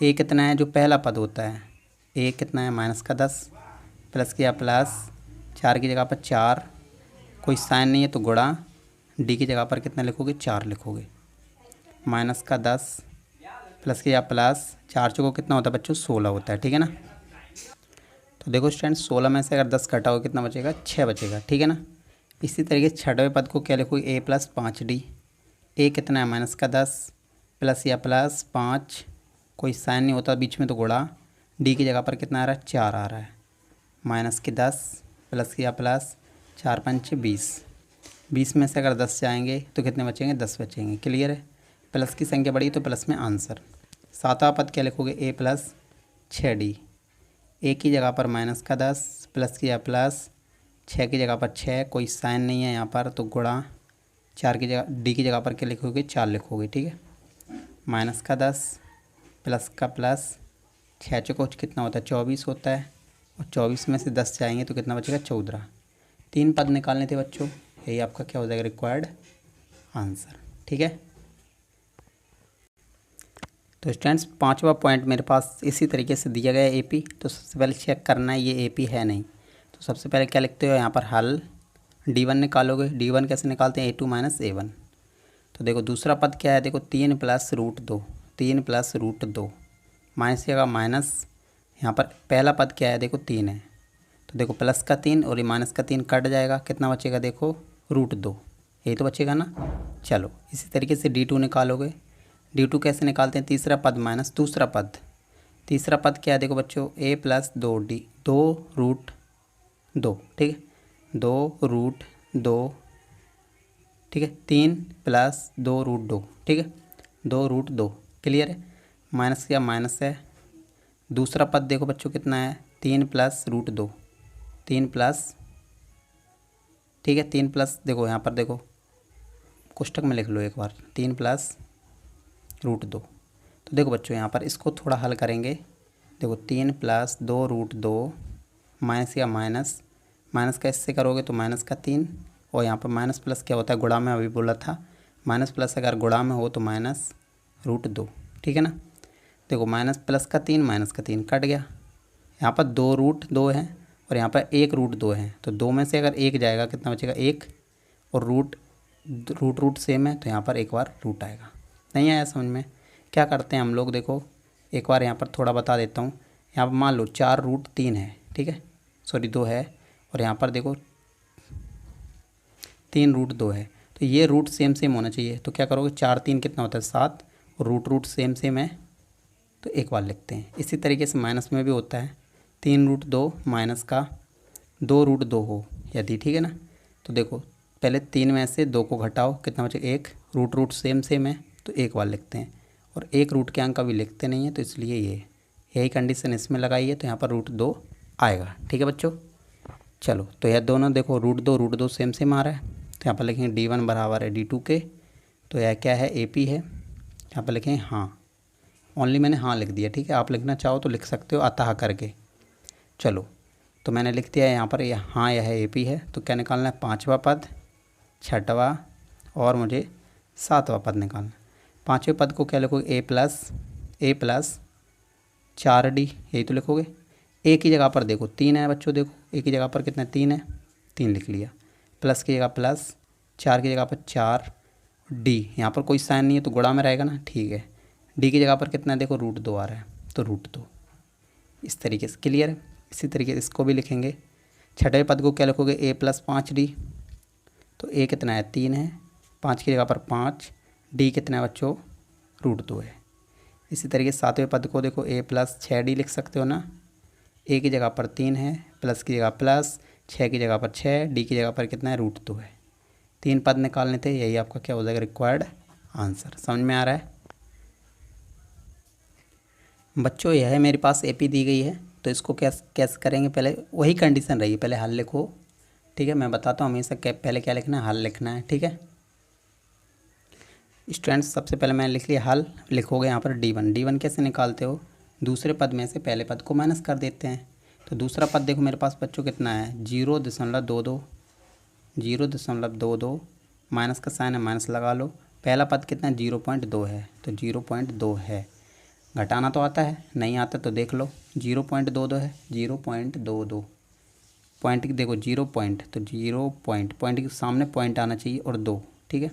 A कितना है, जो पहला पद होता है, A कितना है, माइनस का 10, प्लस किया प्लस, 4 की जगह पर 4, कोई साइन नहीं है तो गुणा, D की जगह पर कितना लिखोगे, 4 लिखोगे। माइनस का 10 प्लस किया प्लस, 4 चौको कितना होता है बच्चों, 16 होता है, ठीक है ना। तो देखो स्टूडेंट, 16 में से अगर 10 घटाओगे कितना बचेगा, 6 बचेगा, ठीक है ना। इसी तरीके से छठवें पद को क्या लिखोगे, A+5D। A कितना है, माइनस का 10 प्लस या प्लस 5, कोई साइन नहीं होता बीच में तो गुणा, D की जगह पर कितना आ रहा है, 4 आ रहा है। माइनस की 10 प्लस किया प्लस, 4 5 20। 20 में से अगर 10 जाएंगे तो कितने बचेंगे, 10 बचेंगे। क्लियर है। प्लस की संख्या बढ़ी तो प्लस में आंसर। सातवां पद क्या लिखोगे, A+6D। A की जगह पर माइनस का 10 प्लस किया प्लस, 6 की जगह पर 6, कोई साइन नहीं है यहाँ पर तो गुणा, 4 की जगह D की जगह पर क्या लिखोगे, 4 लिखोगे, ठीक है। माइनस का 10 प्लस का प्लस, 6 चौको कितना होता है, 24 होता है, और 24 में से 10 जाएंगे तो कितना बचेगा, 14। 3 पद निकालने थे बच्चों, यही आपका क्या हो जाएगा, रिक्वायर्ड आंसर, ठीक है। तो स्टूडेंट्स, 5वां पॉइंट मेरे पास इसी तरीके से दिया गया है, AP। तो सबसे पहले चेक करना है ये AP है नहीं, तो सबसे पहले क्या लिखते हो यहाँ पर, हल। D1 निकालोगे। D1 कैसे निकालते हैं, A2 - A1। तो देखो दूसरा पद क्या है, देखो 3 + √2, 3 + √2, माइनस की जगह माइनस। यहाँ पर पहला पद क्या है, देखो 3 है, तो देखो प्लस का 3 और ये माइनस का 3 कट जाएगा, कितना बचेगा, देखो √2, यही तो बचेगा ना। चलो इसी तरीके से D2 निकालोगे। D2 कैसे निकालते हैं, तीसरा पद माइनस दूसरा पद। तीसरा पद क्या है, देखो बच्चों, A+2D, 2√2, ठीक है, 2√2, ठीक है। 3 + 2√2, ठीक है, 2√2। क्लियर है, माइनस क्या माइनस है। दूसरा पद देखो बच्चों कितना है, 3+√2, 3+, ठीक है 3+, देखो यहाँ पर देखो कोष्टक में लिख लो एक बार, 3+√2। तो देखो बच्चों यहाँ पर इसको थोड़ा हल करेंगे। देखो 3+2√2 माइनस या माइनस, माइनस का इससे करोगे तो माइनस का 3, और यहाँ पर माइनस प्लस क्या होता है, गुणा में अभी बोला था, माइनस प्लस अगर गुणा में हो तो -√2, ठीक है ना। देखो माइनस प्लस का 3 माइनस का 3 कट गया। यहाँ पर 2√2 है और यहाँ पर 1√2 है, तो 2 में से अगर 1 जाएगा कितना बचेगा 1, और रूट सेम है तो यहाँ पर एक बार रूट आएगा। नहीं आया समझ में, क्या करते हैं हम लोग, देखो एक बार यहाँ पर थोड़ा बता देता हूँ। यहाँ पर मान लो 4√3 है, ठीक है, सॉरी 2 है, और यहाँ पर देखो 3√2 है, तो ये रूट सेम होना चाहिए। तो क्या करोगे, 4 3 कितना होता है 7, और रूट सेम है तो एक बार लिखते हैं। इसी तरीके से माइनस में भी होता है, 3√2 माइनस का 2√2 हो यदि, ठीक है ना। तो देखो पहले 3 में से 2 को घटाओ कितना बचे 1, रूट सेम है तो एक बार लिखते हैं, और एक रूट के अंक कभी लिखते नहीं है, तो इसलिए यही कंडीशन इसमें लगाई है, तो यहाँ पर √2 आएगा। ठीक है बच्चों, चलो तो यह दोनों देखो √2 सेम आ रहा है, तो यहाँ पर लिखेंगे D1 बराबर है D2 के। तो यह क्या है AP है, यहाँ पर लिखेंगे हाँ, ओनली मैंने हाँ लिख दिया, ठीक है। आप लिखना चाहो तो लिख सकते हो अतः करके। चलो तो मैंने लिख दिया यहाँ पर हाँ यह AP है। तो क्या निकालना है, 5वां पद, 6वां और मुझे 7वां पद निकालना। 5वें पद को क्या लिखोगे, A प्लस 4D, यही तो लिखोगे। ए की जगह पर देखो 3 है बच्चों, देखो ए की जगह पर कितना 3 है, 3 लिख लिया। प्लस की जगह प्लस, 4 की जगह पर 4D, यहाँ पर कोई साइन नहीं है तो गुणा में रहेगा ना, ठीक है। डी की जगह पर कितना है, देखो √2 आ रहा है तो √2, इस तरीके से। क्लियर है, इसी तरीके से इसको भी लिखेंगे। 6वें पद को क्या लिखोगे, A प्लस 5D, तो A कितना है 3 है, 5 की जगह पर 5, D कितना है बच्चों √2 है। इसी तरीके से 7वें पद को देखो A प्लस 6D लिख सकते हो ना, A की जगह पर 3 है, प्लस की जगह प्लस, 6 की जगह पर 6, D की जगह पर कितना है √2 है। 3 पद निकालने थे, यही आपका क्या हो जाएगा रिक्वायर्ड आंसर। समझ में आ रहा है बच्चों, यह है मेरे पास AP दी गई है, तो इसको कैसे करेंगे, पहले वही कंडीशन रही, पहले हल लिखो, ठीक है। मैं बताता हूँ हमेशा पहले क्या लिखना है, हल लिखना है, ठीक है स्टूडेंट्स। सबसे पहले मैंने लिख लिया हल, लिखोगे यहाँ पर D1 कैसे निकालते हो, दूसरे पद में से पहले पद को माइनस कर देते हैं। तो दूसरा पद देखो मेरे पास बच्चों कितना है 0.22, माइनस का साइन है माइनस लगा लो। पहला पद कितना 0.2 है, तो 0.2 है। घटाना तो आता है, नहीं आता तो देख लो, 0.22 है, 0.22 पॉइंट की देखो 0 पॉइंट, तो 0 पॉइंट के सामने पॉइंट आना चाहिए और 2, ठीक है।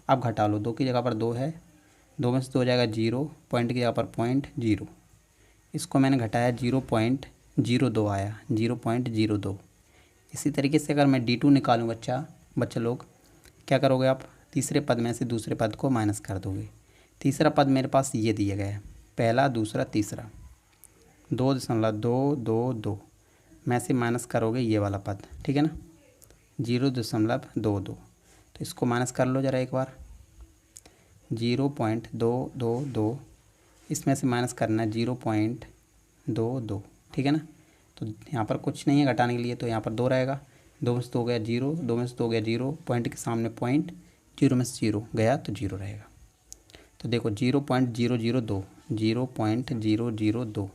अब घटा लो, 2 की जगह पर 2 है, 2 में से 2 हो जाएगा 0, पॉइंट की जगह पर पॉइंट 0, इसको मैंने घटाया 0.02 आया, 0.02। इसी तरीके से अगर मैं D2 निकालूँ बच्चा लोग क्या करोगे आप, तीसरे पद में से दूसरे पद को माइनस कर दोगे। तीसरा पद मेरे पास ये दिया गया है, पहला दूसरा तीसरा 2.222 में से माइनस करोगे ये वाला पद, ठीक है ना 0.22, तो इसको माइनस कर लो ज़रा एक बार, 0.222 इसमें से माइनस करना है 0.22, ठीक है ना। तो यहाँ पर कुछ नहीं है घटाने के लिए, तो यहाँ पर 2 रहेगा, 2 में से 2 हो गया 0, 2 में से 2 हो गया 0, पॉइंट के सामने पॉइंट, 0 में से 0 गया तो 0 रहेगा। तो देखो 0.002,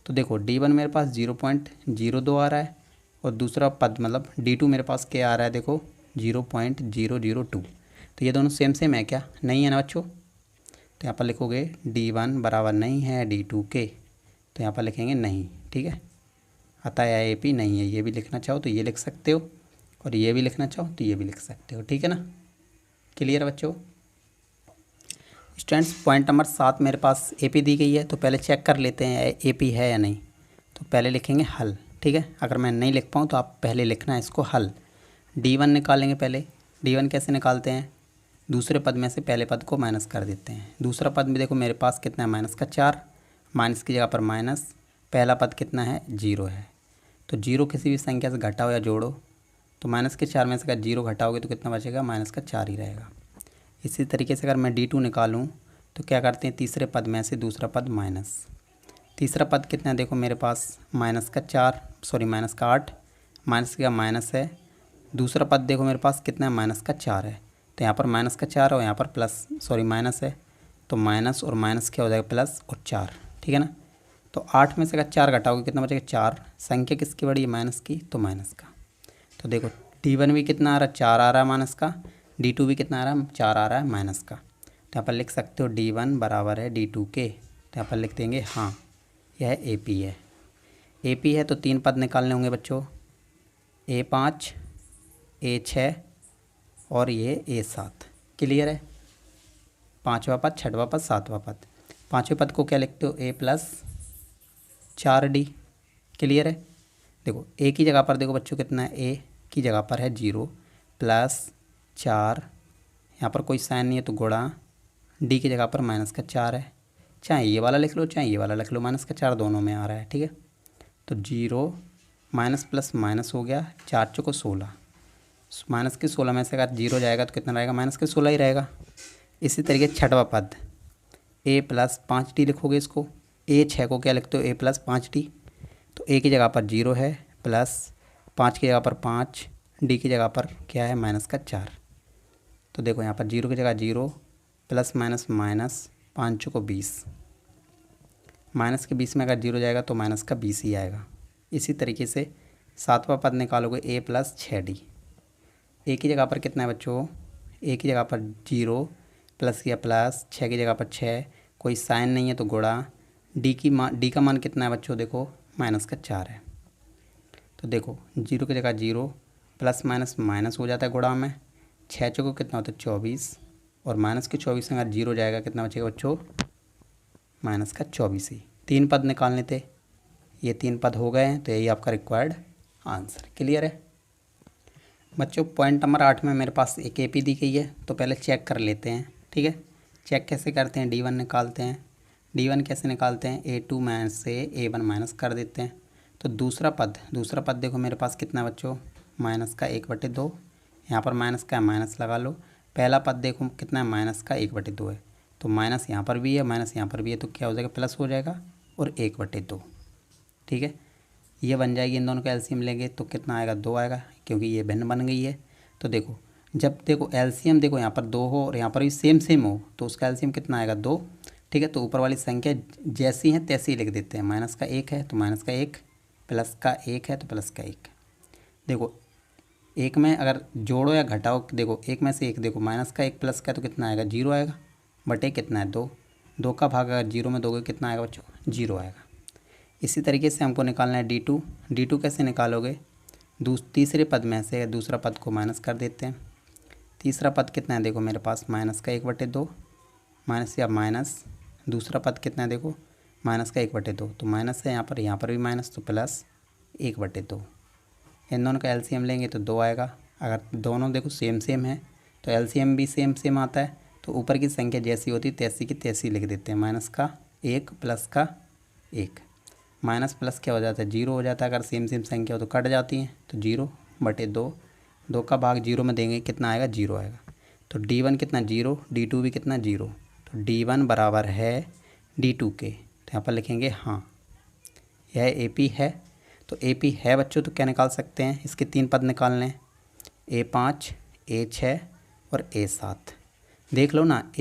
तो देखो D1 मेरे पास 0.02 आ रहा है, और दूसरा पद मतलब D2 मेरे पास क्या आ रहा है, देखो 0.002। तो ये दोनों सेम है क्या, नहीं है ना बच्चों। तो यहाँ पर लिखोगे D1 बराबर नहीं है D2 के, तो यहाँ पर लिखेंगे नहीं, ठीक है। अतः यह AP नहीं है, ये भी लिखना चाहो तो ये लिख सकते हो, और ये भी लिखना चाहो तो ये भी लिख सकते हो, ठीक है ना। क्लियर है बच्चों। स्टूडेंट्स पॉइंट नंबर 7 मेरे पास AP दी गई है, तो पहले चेक कर लेते हैं AP है या नहीं। तो पहले लिखेंगे हल, ठीक है। अगर मैं नहीं लिख पाऊँ तो आप पहले लिखना है इसको हल। D1 निकालेंगे पहले, D1 कैसे निकालते हैं, दूसरे पद में से पहले पद को माइनस कर देते हैं। दूसरा पद में देखो मेरे पास कितना है -4, माइनस की जगह पर माइनस, पहला पद कितना है 0 है। तो 0 किसी भी संख्या से घटाओ या जोड़ो, तो -4 में से अगर 0 घटाओगे तो कितना बचेगा, -4 ही रहेगा। इसी तरीके से अगर मैं D2 निकालूं तो क्या करते हैं, तीसरे पद में से दूसरा पद माइनस। तीसरा पद कितना है, देखो मेरे पास माइनस का 8, माइनस का माइनस है। दूसरा पद देखो मेरे पास कितना है, माइनस का 4 है। तो यहाँ पर माइनस का 4 और यहाँ पर माइनस है, तो माइनस और माइनस क्या हो जाएगा, प्लस और 4, ठीक है ना। तो 8 में से अगर 4 घटाओगे कितना बचेगा, 4। संख्या किसकी बड़ी है, माइनस की, तो माइनस का। तो देखो D1 भी कितना आ रहा है, 4 आ रहा है माइनस का। D2 भी कितना आ रहा है, 4 आ रहा है माइनस का। तो यहाँ पर लिख सकते हो D1 बराबर है D2 के। तो यहाँ पर लिख देंगे हाँ, यह AP है। AP है तो 3 पद निकालने होंगे बच्चों, A5, A6 और ये A7। क्लियर है। पाँचवा पद, छठवां पद, सातवां पद। पाँचवें पद को क्या लिखते हो, A+4D। क्लियर है। देखो A की जगह पर देखो बच्चों कितना है, A की जगह पर है 0 +4, यहाँ पर कोई साइन नहीं है तो गुणा, D की जगह पर माइनस का 4 है। चाहे ये वाला लिख लो चाहे ये वाला लिख लो, माइनस का 4 दोनों में आ रहा है, ठीक है। तो 0 माइनस प्लस माइनस हो गया, 4 चौको 16, माइनस के 16 में से अगर 0 जाएगा तो कितना रहेगा, माइनस के 16 ही रहेगा। इसी तरीके छठवां पद A+5D लिखोगे इसको। A6 को क्या लिखते हो, A+5D। तो A की जगह पर 0 है, प्लस 5 की जगह पर 5, D की जगह पर क्या है, माइनस का 4। तो देखो यहाँ पर 0 की जगह 0, प्लस माइनस माइनस, 5 चौको 20, माइनस के 20 में अगर 0 जाएगा तो माइनस का 20 ही आएगा। इसी तरीके से सातवां पद निकालोगे A+6D। A की जगह पर कितना है बच्चों, A की जगह पर 0 प्लस या प्लस, 6 की जगह पर 6, कोई साइन नहीं है तो गुणा, D का मान कितना है बच्चों, देखो माइनस का 4 है। तो देखो 0 की जगह 0, प्लस माइनस माइनस हो जाता है गुणा में, 6 चौको कितना होता है 24, और माइनस के 24 में अगर 0 जाएगा कितना बचेगा बच्चों, माइनस का 24 ही। 3 पद निकालने थे, ये 3 पद हो गए हैं, तो यही आपका रिक्वायर्ड आंसर। क्लियर है बच्चों। पॉइंट नंबर 8 में मेरे पास एक AP दी गई है, तो पहले चेक कर लेते हैं, ठीक है। चेक कैसे करते हैं, D1 निकालते हैं। D1 कैसे निकालते हैं, A2 में से A1 माइनस कर देते हैं। तो दूसरा पद देखो मेरे पास कितना है बच्चों, माइनस का 1/2। यहाँ पर माइनस का माइनस लगा लो। पहला पद देखो कितना है, माइनस का 1/2 है। तो माइनस यहाँ पर भी है, माइनस यहाँ पर भी है, तो क्या हो जाएगा, प्लस हो जाएगा और 1/2, ठीक है। ये बन जाएगी, इन दोनों का एलसीएम लेंगे तो कितना आएगा, 2 आएगा, क्योंकि ये भिन्न बन गई है। तो देखो जब देखो एलसीएम देखो यहाँ पर 2 हो और यहाँ पर भी सेम हो, तो उसका एलसीएम कितना आएगा, 2, ठीक है। तो ऊपर वाली संख्या जैसी है तैसी ही लिख देते हैं। माइनस का 1 है तो माइनस का 1, प्लस का 1 है तो प्लस का 1। देखो एक में अगर जोड़ो या घटाओ, देखो एक में से एक, देखो माइनस का 1 प्लस का तो कितना आएगा, 0 आएगा, बटे कितना है, 2। 2 का भाग अगर 0 में दोगे कितना आएगा बच्चों, 0 आएगा। इसी तरीके से हमको निकालना है D2। D2 कैसे निकालोगे, तीसरे पद में से दूसरा पद को माइनस कर देते हैं। तीसरा पद कितना है, देखो मेरे पास माइनस का 1/2, माइनस या माइनस, दूसरा पद कितना है, देखो माइनस का 1/2, तो माइनस है यहाँ पर भी माइनस, तो प्लस 1/2। इन दोनों का एलसीएम लेंगे तो 2 आएगा। अगर दोनों देखो सेम है तो एलसीएम भी सेम आता है, तो ऊपर की संख्या जैसी होती है तैसी की तैसी लिख देते हैं। माइनस का 1 प्लस का 1, माइनस प्लस क्या हो जाता है, 0 हो जाता है। अगर सेम संख्या हो तो कट जाती हैं, तो 0/2, 2 का भाग 0 में देंगे कितना आएगा, 0 आएगा। तो D1 कितना 0, D2 भी कितना 0, तो D1 बराबर है D2 के। तो यहाँ पर लिखेंगे हाँ, यह AP है। तो AP है बच्चों, तो क्या निकाल सकते हैं, इसके 3 पद निकालने हैं, A5, A6 और A7। देख लो ना,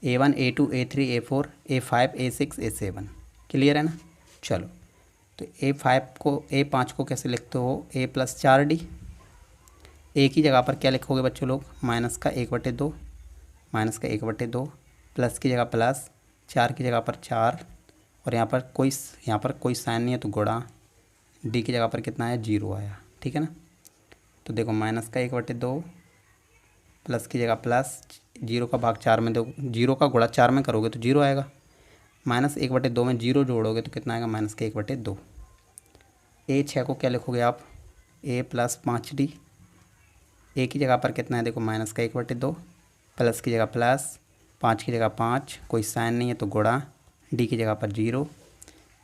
A1, A2, A3, A4, A5, A6, A7। Clear है ना। चलो तो A5 को कैसे लिखते हो, A+4D। A की जगह पर क्या लिखोगे बच्चों लोग, माइनस का 1/2, प्लस की जगह प्लस, 4 की जगह पर 4, और यहाँ पर कोई साइन नहीं है तो गुणा, D की जगह पर कितना है, 0 आया, ठीक है ना। तो देखो माइनस का 1/2, प्लस की जगह प्लस, 0 का भाग 4 में दो, 0 का गुणा 4 में करोगे तो 0 आएगा, माइनस 1/2 में 0 जोड़ोगे तो कितना आएगा, माइनस का 1/2। A6 को क्या लिखोगे आप, A+5D। A की जगह पर कितना है, देखो माइनस का 1/2, प्लस की जगह प्लस, 5 की जगह 5, कोई साइन नहीं है तो गुणा, D की जगह पर 0,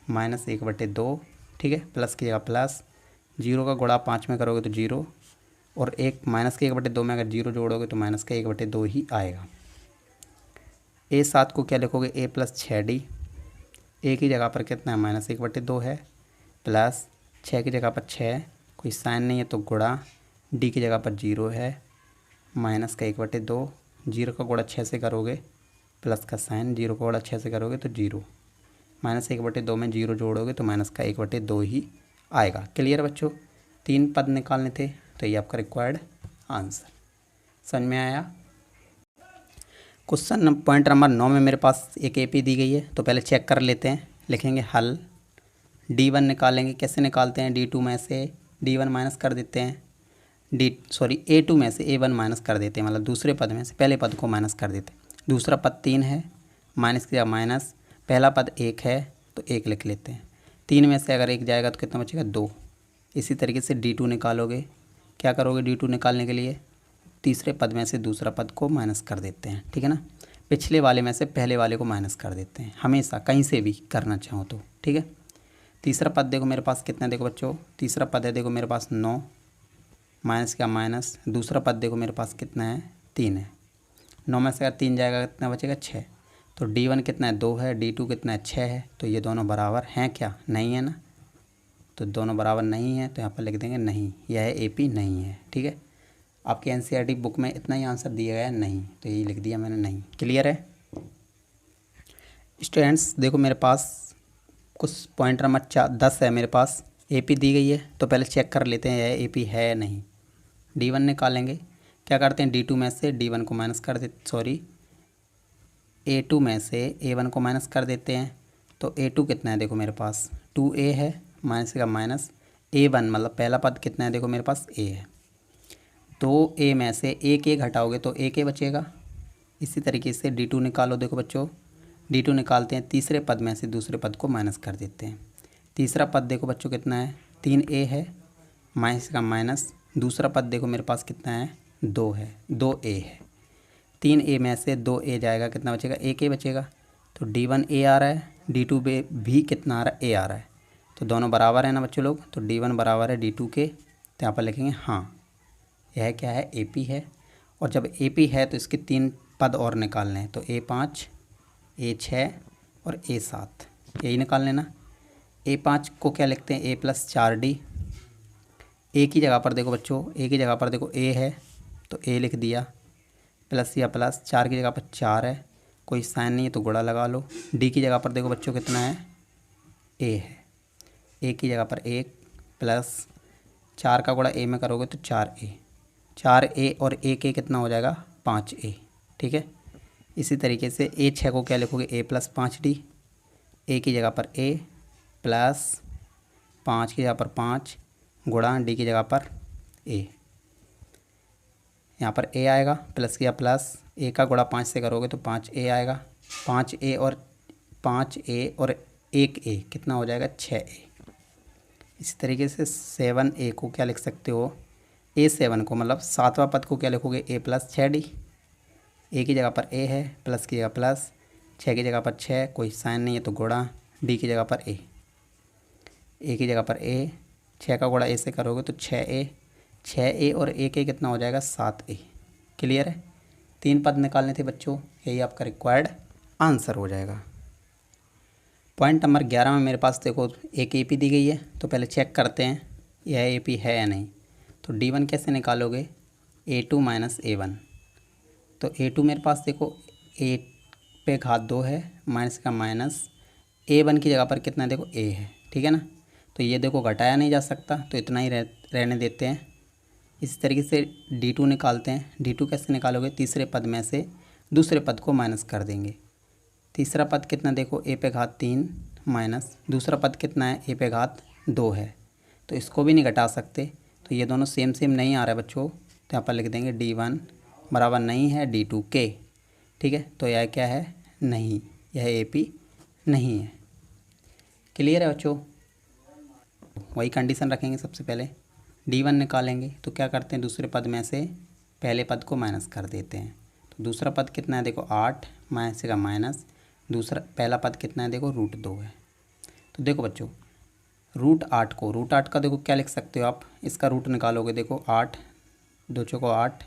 माइनस 1/2, ठीक है, प्लस की जगह प्लस, 0 का गुणा 5 में करोगे तो 0, और एक माइनस के 1/2 में अगर 0 जोड़ोगे तो माइनस का 1/2 ही आएगा। A7 को क्या लिखोगे, A प्लस 6D, ए की जगह पर कितना है -1/2 है, प्लस 6 की जगह पर 6, कोई साइन नहीं है तो गुणा, डी की जगह पर 0 है, माइनस का 1/2, 0 का गुणा 6 से करोगे प्लस का साइन, 0 का गुणा 6 से करोगे तो 0, -1/2 में 0 जोड़ोगे तो माइनस का 1/2 ही आएगा। क्लियर बच्चों, 3 पद निकालने थे तो ये आपका रिक्वायर्ड आंसर। समझ में आया। क्वेश्चन पॉइंट नंबर 9 में मेरे पास एक एपी दी गई है, तो पहले चेक कर लेते हैं। लिखेंगे हल, D1 निकालेंगे। कैसे निकालते हैं, D2 में से D1 माइनस कर देते हैं, A2 में से A1 माइनस कर देते हैं, मतलब दूसरे पद में से पहले पद को माइनस कर देते हैं। दूसरा पद 3 है, माइनस किया माइनस, पहला पद 1 है तो 1 लिख लेते हैं। 3 में से अगर 1 जाएगा तो कितना बचेगा, 2। इसी तरीके से D2 निकालोगे। क्या करोगे, D2 निकालने के लिए तीसरे पद में से दूसरा पद को माइनस कर देते हैं, ठीक है ना। पिछले वाले में से पहले वाले को माइनस कर देते हैं, हमेशा कहीं से भी करना चाहो तो, ठीक है। तीसरा पद देखो मेरे पास कितना है, देखो बच्चों तीसरा पद है देखो मेरे पास 9, माइनस का माइनस, दूसरा पद देखो मेरे पास कितना है, 3 है। 9 में से अगर 3 जाएगा कितना बचेगा, 6। तो D1 कितना है, 2 है, D2 कितना है, 6 है। तो ये दोनों बराबर हैं क्या, नहीं है ना। तो दोनों बराबर नहीं है तो यहाँ पर लिख देंगे नहीं, यह AP नहीं है, ठीक है। आपके NCERT बुक में इतना ही आंसर दिया गया है नहीं, तो यही लिख दिया मैंने नहीं। क्लियर है स्टूडेंट्स। देखो मेरे पास कुछ पॉइंट नंबर 10 है मेरे पास, AP दी गई है तो पहले चेक कर लेते हैं यह AP है या नहीं। D1 निकालेंगे। क्या करते हैं, D2 में से D1 को माइनस कर देते, A2 में से A1 को माइनस कर देते हैं। तो A2 कितना है, देखो मेरे पास 2A है, माइनस का माइनस, A1 मतलब पहला पद कितना है, देखो मेरे पास A है। तो A में से एक एक घटाओगे तो एक बचेगा। इसी तरीके से D2 निकालो। देखो बच्चों D2 निकालते हैं, तीसरे पद में से दूसरे पद को माइनस कर देते हैं। तीसरा पद देखो बच्चों कितना है, 3A है, माइनस का माइनस, दूसरा पद देखो मेरे पास कितना है, 2 है, 2A है। 3A में से 2A जाएगा, कितना बचेगा, 1A बचेगा। तो D1 A आ रहा है, D2 भी कितना आ रहा है, A आ रहा है। तो दोनों बराबर है ना बच्चों लोग, तो D1 बराबर है D2 के। तो यहाँ पर लिखेंगे हाँ यह क्या है, AP है। और जब AP है तो इसके 3 पद और निकालने हैं, तो A5, A6 और A7 यही निकाल लेना। A5 को क्या लिखते हैं, A प्लस 4D। A की जगह पर देखो बच्चों, A की जगह पर देखो A है तो A लिख दिया, प्लस या प्लस, 4 की जगह पर 4 है, कोई साइन नहीं है तो गुणा लगा लो। D की जगह पर देखो बच्चों कितना है, A है, A की जगह पर 1 प्लस 4 का गुणा A में करोगे तो 4A, 4A और 1A कितना हो जाएगा, 5A, ठीक है। इसी तरीके से A6 को क्या लिखोगे, A प्लस 5D, A की जगह पर A प्लस 5 की जगह पर 5 गुणा D की जगह पर A, यहाँ पर A आएगा, प्लस किया प्लस, A का गुणा 5 से करोगे तो 5A आएगा, 5A और 1A कितना हो जाएगा, 6A। इसी तरीके से 7A को क्या लिख सकते हो, A7 को मतलब 7वां पद को क्या लिखोगे, A प्लस 6D। A की जगह पर A है, प्लस की जगह प्लस, 6 की जगह पर 6, कोई साइन नहीं है तो गुणा, D की जगह पर A, A की जगह पर A, 6 का गुणा A से करोगे तो 6A, 6A और 1A कितना हो जाएगा, 7A। क्लियर है। 3 पद निकालने थे बच्चों, यही आपका रिक्वायर्ड आंसर हो जाएगा। पॉइंट नंबर 11 में मेरे पास देखो एक AP दी गई है, तो पहले चेक करते हैं यह AP है या नहीं। तो D1 कैसे निकालोगे, A2 माइनस A1। तो A2 मेरे पास देखो A पे घात 2 है, माइनस का माइनस, A1 की जगह पर कितना देखो A है, ठीक है ना। तो ये देखो घटाया नहीं जा सकता तो इतना ही रहने देते हैं। इसी तरीके से D2 निकालते हैं। D2 कैसे निकालोगे, तीसरे पद में से दूसरे पद को माइनस कर देंगे। तीसरा पद कितना देखो, A पे घात 3 माइनस, दूसरा पद कितना है, A पे घात 2 है, तो इसको भी नहीं घटा सकते। तो ये दोनों सेम नहीं आ रहा है बच्चों, तो यहाँ पर लिख देंगे D1 बराबर नहीं है D2 के, ठीक है। तो यह क्या है, नहीं, यह AP नहीं है। क्लियर है बच्चों। वही कंडीशन रखेंगे, सबसे पहले D1 निकालेंगे तो क्या करते हैं, दूसरे पद में से पहले पद को माइनस कर देते हैं। तो दूसरा पद कितना है देखो 8, माइनस का माइनस, दूसरा पहला पद कितना है देखो √2 है। तो देखो बच्चों √8 का देखो क्या लिख सकते हो आप, इसका रूट निकालोगे, देखो 8, 2 चौको 8,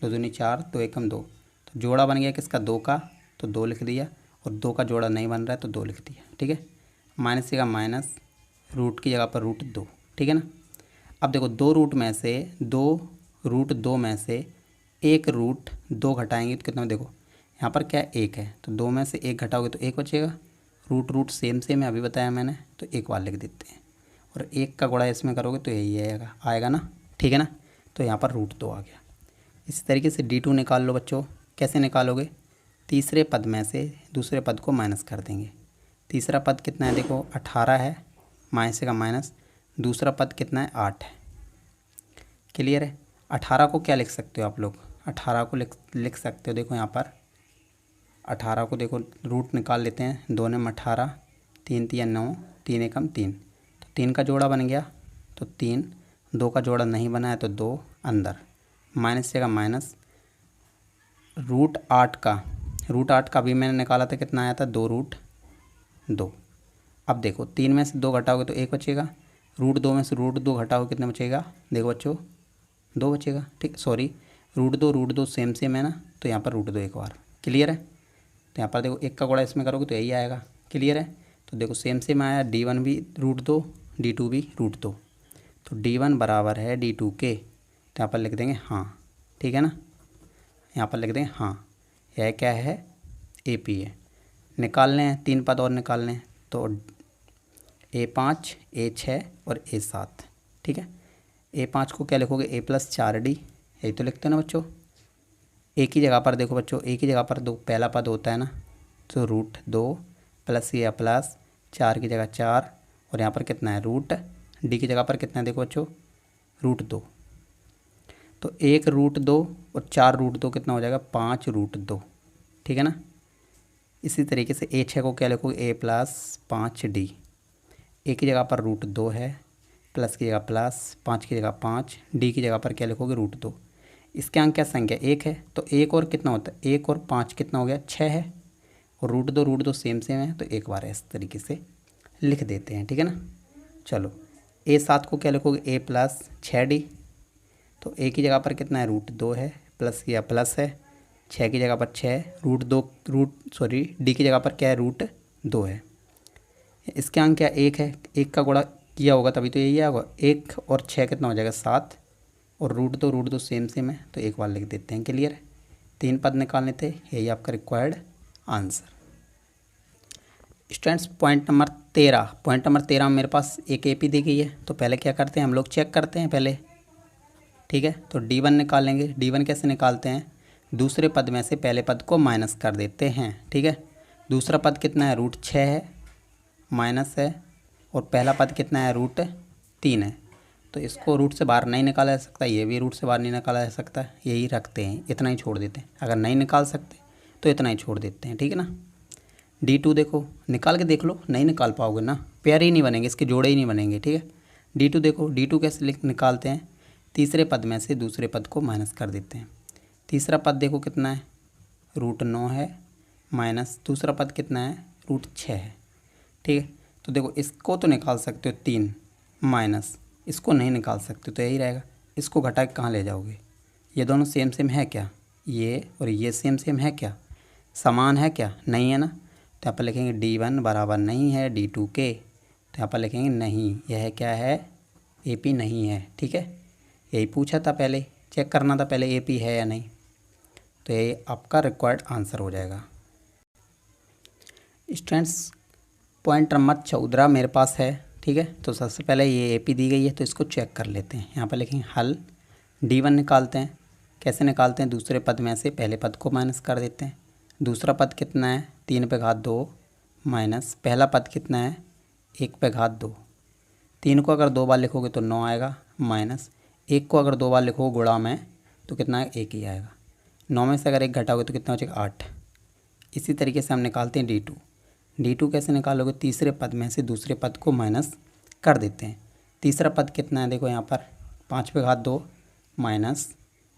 2 दूनी 4, 2 एकम 2, तो जोड़ा बन गया किसका, 2 का। तो 2 लिख दिया, और 2 का जोड़ा नहीं बन रहा है तो 2 लिख दिया। ठीक है, माइनस की जगह माइनस, रूट की जगह पर रूट 2। ठीक है ना। अब देखो 2 रूट में से 2 रूट 2 में से एक रूट 2 घटाएंगे तो कितना, देखो यहाँ पर क्या 1 है, तो 2 में से 1 घटाओगे तो 1 बचेगा। रूट रूट सेम सेम है, अभी बताया मैंने, तो एक बार लिख देते हैं, और 1 का गुणा इसमें करोगे तो यही आएगा ना। ठीक है ना, तो यहाँ पर रूट 2 आ गया। इसी तरीके से D2 निकाल लो बच्चों। कैसे निकालोगे, तीसरे पद में से दूसरे पद को माइनस कर देंगे। तीसरा पद कितना है, देखो 18 है, माइनस का माइनस, दूसरा पद कितना है 8 है। क्लियर है। 18 को क्या लिख सकते हो आप लोग, 18 को लिख सकते हो, देखो यहाँ पर 18 को देखो रूट निकाल लेते हैं, 2 में 18, 3 3 9, 3 एकम 3, तो 3 का जोड़ा बन गया तो 3, 2 का जोड़ा नहीं बना है तो 2 अंदर, माइनस जगह माइनस, रूट 8 का भी मैंने निकाला था, कितना आया था 2 रूट 2। अब देखो 3 में से 2 घटाओगे तो 1 बचेगा, रूट 2 में से रूट 2 घटाओगे कितना बचेगा, देखो बच्चों 2 बचेगा। ठीक, सॉरी रूट 2 सेम सेम है ना, तो यहाँ पर रूट 2 एक बार। क्लियर है। तो यहाँ पर देखो 1 का गुणा इसमें करोगे तो यही आएगा। क्लियर है। तो देखो सेम सेम आया, D1 भी रूट 2, D2 भी रूट 2, तो D1 बराबर है D2 के, तो यहाँ पर लिख देंगे हाँ। ठीक है ना, यहाँ पर लिख देंगे हाँ, यह क्या है AP है। निकालने हैं 3 पद और निकालने हैं, तो A5 A6 और A7। ठीक है, A5 को क्या लिखोगे, A + 4D, यही तो लिखते हैं ना बच्चों। एक ही जगह पर देखो बच्चों, एक ही जगह पर दो पहला पद होता है ना, तो रूट 2 प्लस या प्लस 4 की जगह 4, और यहाँ पर कितना है रूट, D की जगह पर कितना है देखो बच्चों रूट 2, तो 1 रूट 2 और 4 रूट 2 कितना हो जाएगा 5 रूट 2। ठीक है ना। इसी तरीके से A6 को क्या लिखोगे, A + 5D, एक की जगह पर रूट 2 है, प्लस की जगह प्लस, 5 की जगह 5, D की जगह पर क्या लिखोगे रूट 2। इसके अंक क्या संख्या 1 है, तो 1 और कितना होता है, 1 और 5 कितना हो गया 6 है, और रूट दो सेम सेम है, तो एक बार इस तरीके से लिख देते हैं। ठीक है ना। चलो A7 को क्या लिखोगे, A + 6D, तो A की जगह पर कितना है रूट 2 है, प्लस या प्लस है, 6 की जगह पर 6, D की जगह पर क्या है रूट 2 है। इसके अंक क्या 1 है, 1 का गुणा किया होगा तभी तो यही आएगा, 1 और 6 कितना हो जाएगा 7, और रूट दो सेम सेम है, तो एक बार लिख देते हैं। क्लियर है। 3 पद निकालने थे, यही आपका required answer. Students point number 13 में मेरे पास एक AP दी गई है, तो पहले क्या करते हैं हम लोग चेक करते हैं पहले। ठीक है, तो D1 निकालेंगे। D1 कैसे निकालते हैं, दूसरे पद में से पहले पद को माइनस कर देते हैं। ठीक है, दूसरा पद कितना है रूट 6 है, माइनस है, और पहला पद कितना है रूट 3 है, तो इसको रूट से बाहर नहीं निकाला जा सकता, ये भी रूट से बाहर नहीं निकाला जा सकता, यही रखते हैं, इतना ही छोड़ देते हैं। अगर नहीं निकाल सकते तो इतना ही छोड़ देते हैं। ठीक है ना। D2 देखो निकाल के देख लो, नहीं निकाल पाओगे ना, पेयर ही नहीं बनेंगे, इसके जोड़े ही नहीं बनेंगे। ठीक है, D2 देखो, D2 कैसे निकालते हैं, तीसरे पद में से दूसरे पद को माइनस कर देते हैं। तीसरा पद देखो कितना है रूट 9 है, माइनस दूसरा पद कितना है रूट 6 है। ठीक है, तो देखो इसको तो निकाल सकते हो 3, माइनस इसको नहीं निकाल सकते, तो यही रहेगा। इसको घटा के कहाँ ले जाओगे, ये दोनों सेम सेम है क्या, ये और ये सेम सेम है क्या, समान है क्या, नहीं है ना, तो यहाँ पर लिखेंगे D1 बराबर नहीं है D2 के, तो यहाँ पर लिखेंगे नहीं, यह क्या है AP नहीं है। ठीक है, यही पूछा था पहले, चेक करना था पहले AP है या नहीं, तो ये आपका रिक्वायर्ड आंसर हो जाएगा। स्टूडेंट्स पॉइंट नंबर 14 मेरे पास है। ठीक है, तो सबसे पहले ये AP दी गई है, तो इसको चेक कर लेते हैं। यहाँ पर लिखेंगे हल, D1 निकालते हैं। कैसे निकालते हैं, दूसरे पद में से पहले पद को माइनस कर देते हैं। दूसरा पद कितना है 3 पे घात 2, माइनस पहला पद कितना है 1 पे घात 2। 3 को अगर 2 बार लिखोगे तो 9 आएगा, माइनस 1 को अगर 2 बार लिखोगे गुणा में तो कितना है 1 ही आएगा। 9 में से अगर 1 घटाओगे तो कितना हो जाएगा 8। इसी तरीके से हम निकालते हैं D2 कैसे निकालोगे, तीसरे पद में से दूसरे पद को माइनस कर देते हैं। तीसरा पद कितना है देखो यहाँ पर 5 पे घात 2, माइनस,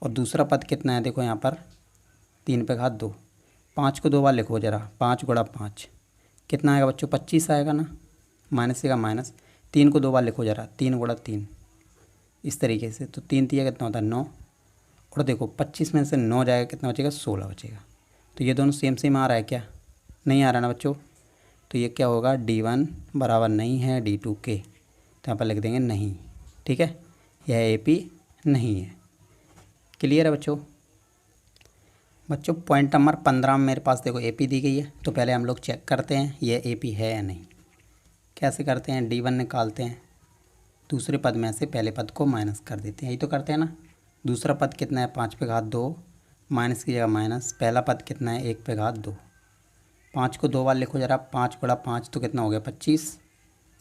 और दूसरा पद कितना है देखो यहाँ पर 3 पे घात 2। 5 को 2 बार लिखो ज़रा, 5 गुणा 5 कितना आएगा बच्चों 25 आएगा ना, माइनस का माइनस। 3 को 2 बार लिखो ज़रा, 3 गुणा 3, इस तरीके से, तो 3 3 कितना होता है 9, और देखो 25 में से 9 जाएगा कितना बचेगा 16 बचेगा। तो ये दोनों सेम सेम आ रहा है क्या? नहीं आ रहा ना बच्चों। तो ये क्या होगा, D1 बराबर नहीं है D2 के, तो यहाँ पर लिख देंगे नहीं। ठीक है, यह AP नहीं है। क्लियर है बच्चों? बच्चों पॉइंट नंबर 15 में मेरे पास देखो AP दी गई है, तो पहले हम लोग चेक करते हैं ये AP है या नहीं। कैसे करते हैं, D1 निकालते हैं, दूसरे पद में से पहले पद को माइनस कर देते हैं, यही तो करते हैं ना। दूसरा पद कितना है, 5 पे घात 2, माइनस की जगह माइनस। पहला पद कितना है, 1 पे घात 2। 5 को 2 बार लिखो जरा, 5 गुणा 5 तो कितना हो गया 25,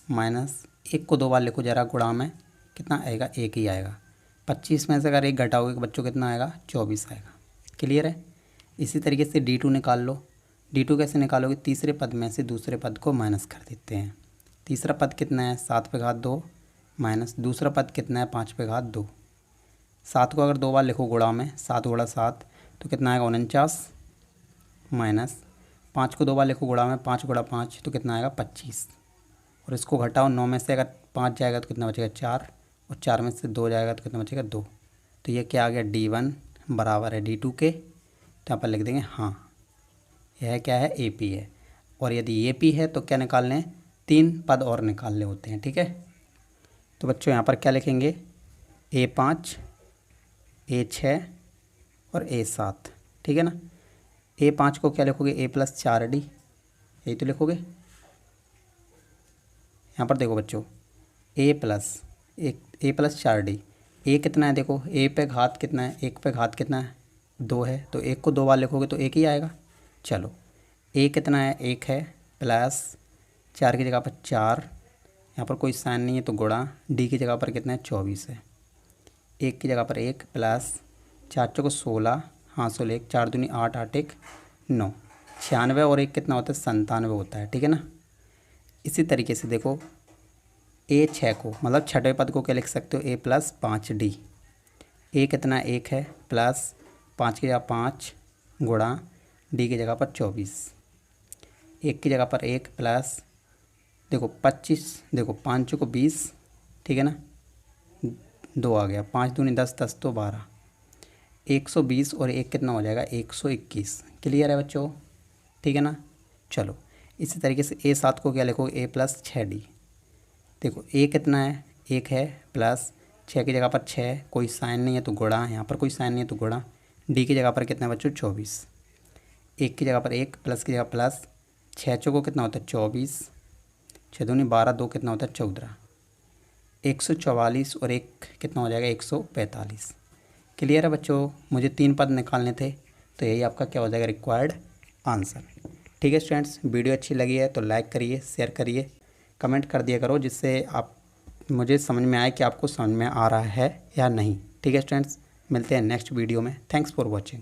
माइनस 1 को 2 बार लिखो जरा, गुणा में कितना आएगा, 1 ही आएगा। 25 में से अगर 1 घटाओगे बच्चों कितना आएगा, 24 आएगा। क्लियर है? इसी तरीके से D2 निकाल लो। D2 कैसे निकालोगे, तीसरे पद में से दूसरे पद को माइनस कर देते हैं। तीसरा पद कितना है, 7 पे घात 2, माइनस दूसरा पद कितना है, 5 पे घात 2। 7 को अगर 2 बार लिखो गुणा में, 7 गुणा 7 तो कितना आएगा 49, माइनस 5 को 2 बार लिखो गुणा में, 5 गुणा 5 तो कितना आएगा 25। और इसको घटाओ, 9 में से अगर 5 जाएगा तो कितना बचेगा 4, और 4 में से 2 जाएगा तो कितना बचेगा 2। तो ये क्या आ गया, D1 बराबर है D2 के। तो यहाँ पर लिख देंगे हाँ, यह क्या है, AP है। और यदि AP है तो क्या निकालने हैं, 3 पद और निकालने होते हैं। ठीक है, तो बच्चों यहाँ पर क्या लिखेंगे, A5, A6 और A7। ठीक है ना। A5 को क्या लिखोगे, A + 4D, यही तो लिखोगे। यहाँ पर देखो बच्चों, A + 4D। A कितना है देखो, A पे घात कितना है, 1 पे घात कितना है 2 है, तो 1 को 2 बार लिखोगे तो 1 ही आएगा। चलो A कितना है, 1 है, प्लस 4 की जगह पर 4, यहाँ पर कोई साइन नहीं है तो गुणा, D की जगह पर कितना है 24 है, 1 की जगह पर 1, प्लस 4 चौको 16, हाँ 16, 1 4 दूनी 8, 8 1 9, 96 और 1 कितना होता है 97 होता है। ठीक है ना। इसी तरीके से देखो A6 को, मतलब छठे पद को क्या लिख सकते हो, A + 5D। A कितना है, 1 है, प्लस 5 की जगह 5, गुणा D की जगह पर 24, 1 की जगह पर 1, प्लस देखो 25, देखो 5 चौको 20, ठीक है ना, 2 आ गया, 5 दूनी 10, 10 तो 12, 120 और 1 कितना हो जाएगा 121। क्लियर है बच्चों? ठीक है ना। चलो इसी तरीके से A7 को क्या लिखोगे, A + 6D। देखो A कितना है, 1 है, प्लस 6 की जगह पर 6, कोई साइन नहीं है तो गुणा, यहाँ पर कोई साइन नहीं है तो गुणा, D की जगह पर कितना है बच्चों 24, 1 की जगह पर 1, प्लस की जगह प्लस, 6 चौको कितना होता है 24, 6 दूनी 12, 2 कितना होता है 14, 144 और 1 कितना हो जाएगा 145। क्लियर है बच्चों? मुझे 3 पद निकालने थे, तो यही आपका क्या हो जाएगा, रिक्वायर्ड आंसर। ठीक है स्टूडेंट्स, वीडियो अच्छी लगी है तो लाइक करिए, शेयर करिए, कमेंट कर दिया करो, जिससे आप मुझे समझ में आए कि आपको समझ में आ रहा है या नहीं। ठीक है स्टूडेंट्स, मिलते हैं नेक्स्ट वीडियो में। Thanks for watching.